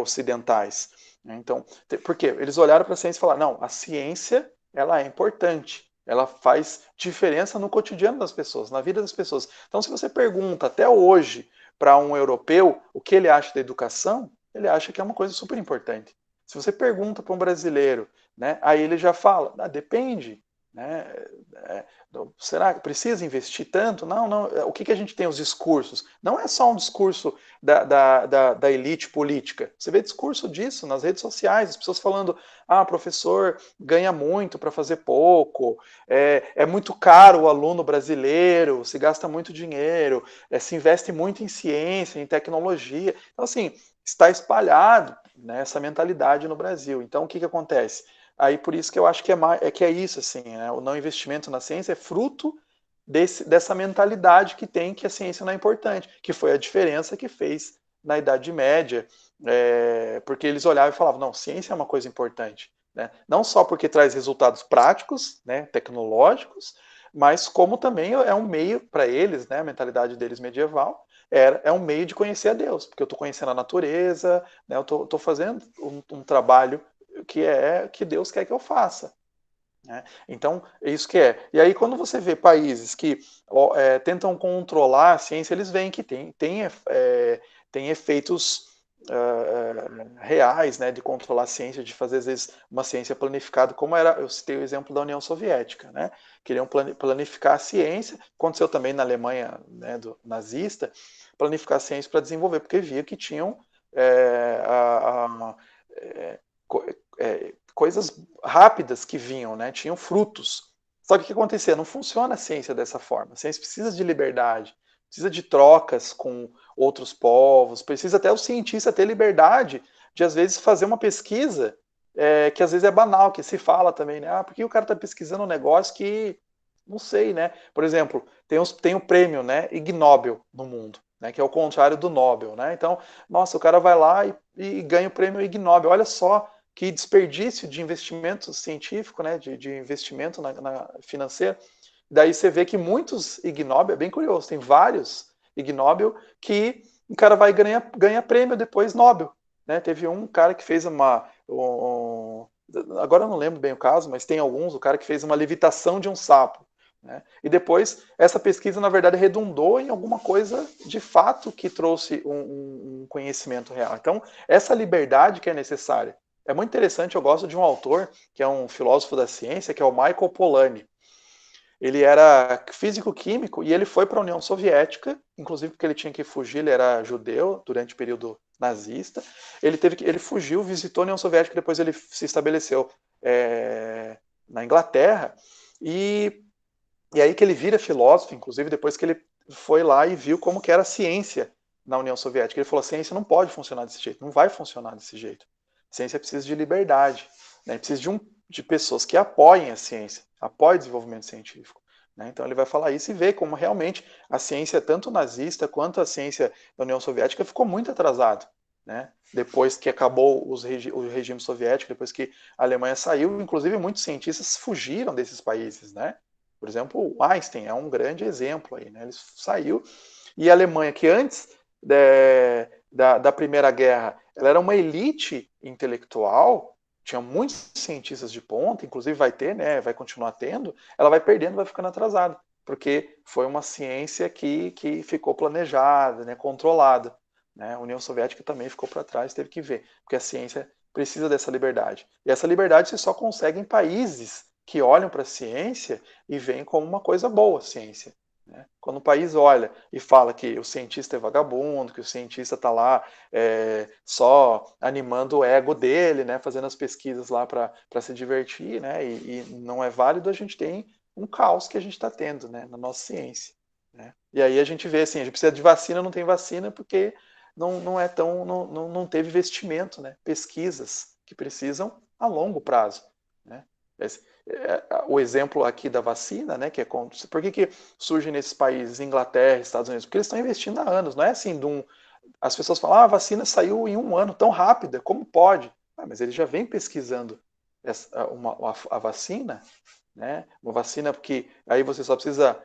A: ocidentais. Então, por quê? Eles olharam para a ciência e falaram, não, a ciência ela é importante, ela faz diferença no cotidiano das pessoas, na vida das pessoas. Então, se você pergunta até hoje para um europeu o que ele acha da educação, ele acha que é uma coisa super importante. Se você pergunta para um brasileiro, né, aí ele já fala, depende, né, será que precisa investir tanto? Não, não. O que a gente tem? Os discursos. Não é só um discurso da elite política. Você vê discurso disso nas redes sociais, as pessoas falando, professor ganha muito para fazer pouco, é muito caro o aluno brasileiro, se gasta muito dinheiro, se investe muito em ciência, em tecnologia. Então, assim, está espalhado, né, essa mentalidade no Brasil. Então, o que acontece? Aí por isso que eu acho que é isso, assim, né? O não investimento na ciência é fruto dessa mentalidade que tem que a ciência não é importante, que foi a diferença que fez na Idade Média, porque eles olhavam e falavam, não, ciência é uma coisa importante, né? Não só porque traz resultados práticos, né, tecnológicos, mas como também é um meio para eles, né, a mentalidade deles medieval, é um meio de conhecer a Deus, porque eu estou conhecendo a natureza, né, eu estou fazendo um trabalho que Deus quer que eu faça. Né? Então, é isso que é. E aí, quando você vê países que tentam controlar a ciência, eles veem que tem efeitos reais, né, de controlar a ciência, de fazer, às vezes, uma ciência planificada, como eu citei o exemplo da União Soviética. Né? Queriam planificar a ciência, aconteceu também na Alemanha, né, do nazista, planificar a ciência para desenvolver, porque via que tinham coisas rápidas que vinham, né? Tinham frutos. Só que o que acontecia? Não funciona a ciência dessa forma. A ciência precisa de liberdade, precisa de trocas com outros povos, precisa até o cientista ter liberdade de, às vezes, fazer uma pesquisa que, às vezes, é banal, que se fala também, né? Por que o cara está pesquisando um negócio que... Não sei, né? Por exemplo, tem o prêmio, né, Ig Nobel no mundo, né, que é o contrário do Nobel, né? Então, nossa, o cara vai lá e ganha o prêmio Ig Nobel. Olha só que desperdício de investimento científico, né, de investimento financeiro. Daí você vê que muitos Ig Nobel, é bem curioso, tem vários Ig Nobel que o cara vai ganha prêmio depois Nobel. Né? Teve um cara que fez agora eu não lembro bem o caso, mas tem alguns, o cara que fez uma levitação de um sapo. Né? E depois, essa pesquisa, na verdade, redundou em alguma coisa de fato que trouxe um conhecimento real. Então, essa liberdade que é necessária. É muito interessante, eu gosto de um autor, que é um filósofo da ciência, que é o Michael Polanyi. Ele era físico-químico e ele foi para a União Soviética, inclusive porque ele tinha que fugir, ele era judeu durante o período nazista. Ele fugiu, visitou a União Soviética, depois ele se estabeleceu na Inglaterra, e aí que ele vira filósofo, inclusive depois que ele foi lá e viu como que era a ciência na União Soviética. Ele falou, a ciência não pode funcionar desse jeito, não vai funcionar desse jeito. A ciência precisa de liberdade, né? Precisa de pessoas que apoiem a ciência, apoiem o desenvolvimento científico. Né? Então ele vai falar isso e ver como realmente a ciência, tanto nazista quanto a ciência da União Soviética, ficou muito atrasado. Né? Depois que acabou o regime soviético, depois que a Alemanha saiu, inclusive muitos cientistas fugiram desses países. Né? Por exemplo, o Einstein é um grande exemplo aí. Né? Ele saiu, e a Alemanha, que antes da Primeira Guerra, ela era uma elite intelectual, tinha muitos cientistas de ponta, inclusive vai ter, né, vai continuar tendo, ela vai perdendo, vai ficando atrasada, porque foi uma ciência que ficou planejada, né, controlada. Né? A União Soviética também ficou para trás, teve que ver, porque a ciência precisa dessa liberdade. E essa liberdade você só consegue em países que olham para a ciência e veem como uma coisa boa a ciência. Né? Quando o país olha e fala que o cientista é vagabundo, que o cientista está lá só animando o ego dele, né? Fazendo as pesquisas lá para se divertir, né? E não é válido, a gente tem um caos que a gente está tendo, né? Na nossa ciência. Né? E aí a gente vê assim, a gente precisa de vacina, não tem vacina porque não teve investimento, né? Pesquisas que precisam a longo prazo. Né? O exemplo aqui da vacina, né, que é por que surge nesses países, Inglaterra, Estados Unidos? Porque eles estão investindo há anos, não é assim, as pessoas falam, a vacina saiu em 1 ano, tão rápida, como pode? Mas eles já vêm pesquisando a vacina, né, uma vacina porque aí você só precisa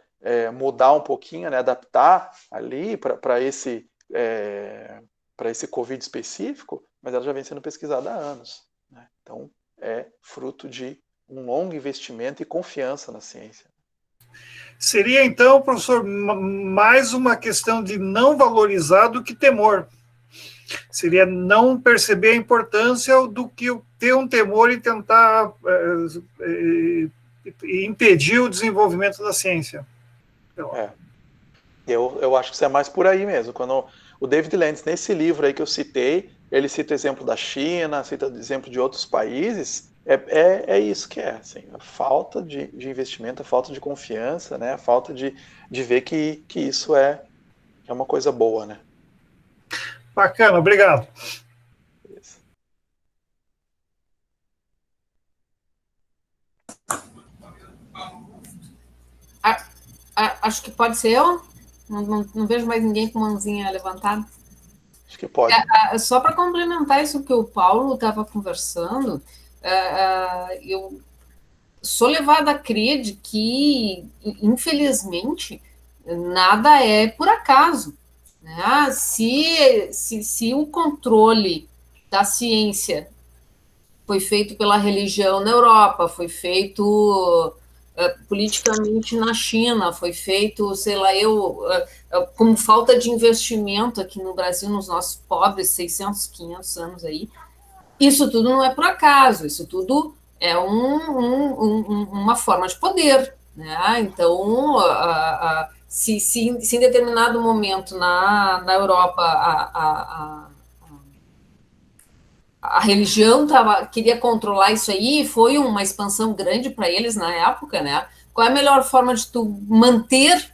A: mudar um pouquinho, né, adaptar ali para esse Covid específico, mas ela já vem sendo pesquisada há anos. Né? Então, é fruto de um longo investimento e confiança na ciência.
I: Seria, então, professor, mais uma questão de não valorizar do que temor. Seria não perceber a importância do que ter um temor e tentar impedir o desenvolvimento da ciência.
A: Eu acho que isso é mais por aí mesmo. Quando o David Landis, nesse livro aí que eu citei, ele cita o exemplo da China, cita o exemplo de outros países, é isso que é, assim, a falta de investimento, a falta de confiança, né, a falta de ver que isso é uma coisa boa, né.
I: Bacana, obrigado.
D: Acho que pode ser eu. Não vejo mais ninguém com mãozinha levantada.
A: Acho que pode.
D: Só para complementar isso que o Paulo estava conversando, eu sou levada a crer de que, infelizmente, nada é por acaso. Né? Se o controle da ciência foi feito pela religião na Europa, foi feito politicamente na China, foi feito, sei lá, como falta de investimento aqui no Brasil, nos nossos pobres 600, 500 anos aí, isso tudo não é por acaso, isso tudo é uma forma de poder, né? Então, se em determinado momento na Europa a religião queria controlar isso aí, foi uma expansão grande para eles na época, né? Qual é a melhor forma de tu manter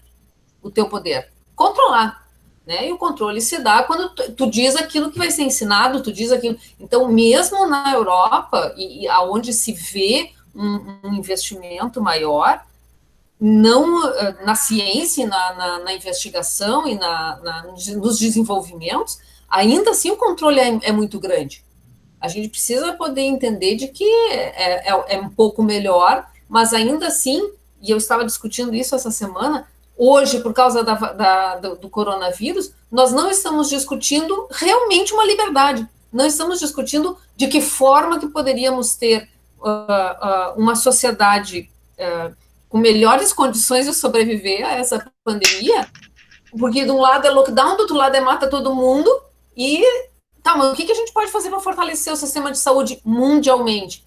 D: o teu poder? Controlar, né? E o controle se dá quando tu diz aquilo que vai ser ensinado, tu diz aquilo. Então, mesmo na Europa, e aonde se vê um investimento maior, não na ciência, na investigação e nos desenvolvimentos, ainda assim o controle é muito grande. A gente precisa poder entender de que é um pouco melhor, mas ainda assim, e eu estava discutindo isso essa semana, hoje, por causa do coronavírus, nós não estamos discutindo realmente uma liberdade, não estamos discutindo de que forma que poderíamos ter uma sociedade com melhores condições de sobreviver a essa pandemia, porque de um lado é lockdown, do outro lado é mata todo mundo, e tá, mas o que a gente pode fazer para fortalecer o sistema de saúde mundialmente?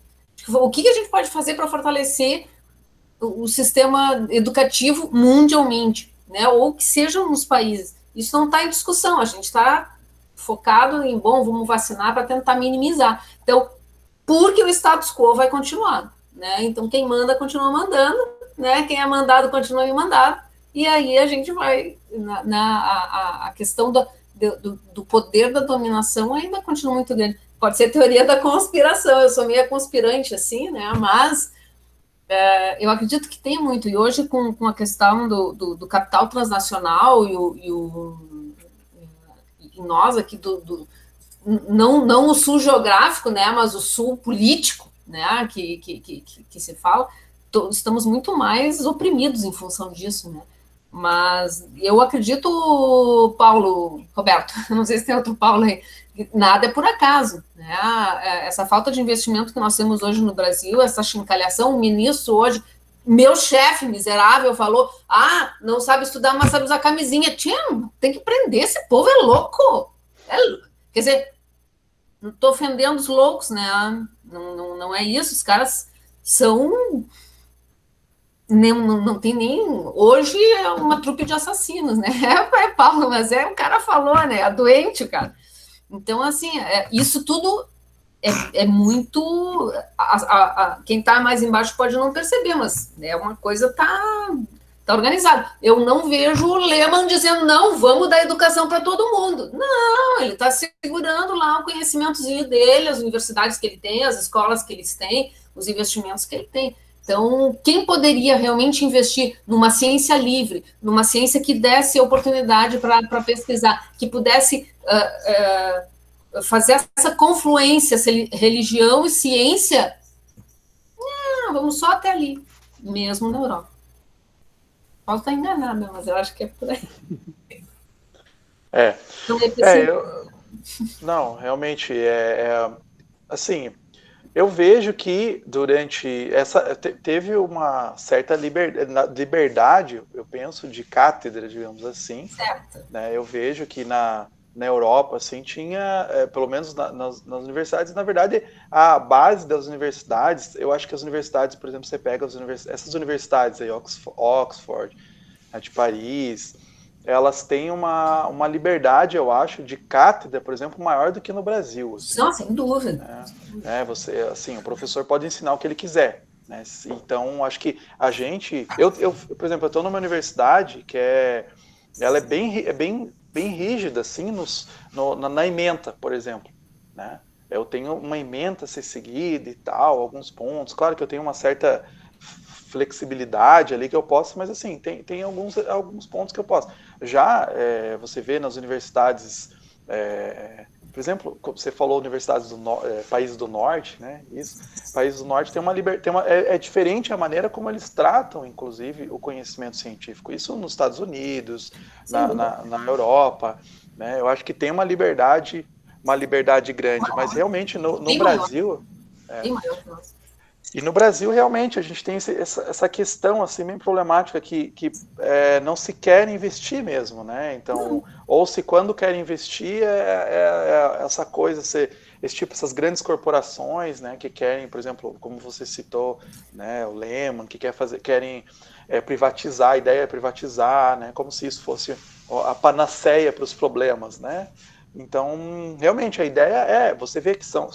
D: O que a gente pode fazer para fortalecer o sistema educativo mundialmente, né? Ou que sejam nos países. Isso não está em discussão, a gente está focado em, vamos vacinar para tentar minimizar. Então, porque o status quo vai continuar, né? Então, quem manda continua mandando, né? Quem é mandado continua mandado, e aí a gente vai a questão do poder da dominação ainda continua muito grande. Pode ser teoria da conspiração, eu sou meio conspirante assim, né? Mas eu acredito que tem muito, e hoje com a questão do capital transnacional e nós aqui não o sul geográfico, né? Mas o sul político, né? Que se fala, estamos muito mais oprimidos em função disso, né? Mas eu acredito, Roberto, não sei se tem outro Paulo aí, nada é por acaso, né? Essa falta de investimento que nós temos hoje no Brasil, essa chincalhação, o ministro hoje, meu chefe miserável falou, não sabe estudar, mas sabe usar camisinha. Tem que prender, esse povo é louco. Quer dizer, não estou ofendendo os loucos, né? Não é isso, os caras são... Não tem nem... Hoje é uma trupe de assassinos, né? Paulo, mas o cara falou, né? É doente, o cara. Então, assim, isso tudo é muito... quem está mais embaixo pode não perceber, mas uma coisa tá organizada. Eu não vejo o Lehmann dizendo, não, vamos dar educação para todo mundo. Não, ele está segurando lá o conhecimentozinho dele, as universidades que ele tem, as escolas que eles têm, os investimentos que ele tem. Então, quem poderia realmente investir numa ciência livre, numa ciência que desse oportunidade para pesquisar, que pudesse fazer essa confluência, religião e ciência, vamos só até ali, mesmo na Europa. Posso estar enganada, mas eu acho que é por aí.
A: Não, realmente, assim... Eu vejo que durante essa teve uma certa liberdade, eu penso, de cátedra, digamos assim.
D: Certo.
A: Né? Eu vejo que na Europa assim tinha, pelo menos nas universidades, na verdade, a base das universidades, eu acho que as universidades, por exemplo, você pega essas universidades aí, Oxford, a de Paris, elas têm uma liberdade, eu acho, de cátedra, por exemplo, maior do que no Brasil. Assim,
D: não, sem dúvida.
A: Você, assim, o professor pode ensinar o que ele quiser. Né? Então, acho que a gente... por exemplo, eu estou numa universidade que ela é bem rígida, assim, na ementa, por exemplo. Né? Eu tenho uma ementa a ser seguida e tal, alguns pontos. Claro que eu tenho uma certa flexibilidade ali que eu posso, mas assim, tem alguns pontos que eu posso. Já você vê nas universidades, por exemplo, você falou universidades países do norte, né? Isso, países do norte é diferente a maneira como eles tratam, inclusive, o conhecimento científico. Isso nos Estados Unidos, na Europa, né? Eu acho que tem uma liberdade grande, mas realmente no Brasil...
D: Bem maior que nós.
A: E no Brasil, realmente, a gente tem essa questão assim, bem problemática que não se quer investir mesmo, né? Então, ou se quando quer investir, essa coisa, essas grandes corporações, né, que querem, por exemplo, como você citou, né, o Lehman, que querem privatizar, a ideia é privatizar, né, como se isso fosse a panaceia para os problemas, né? Então, realmente, a ideia você vê que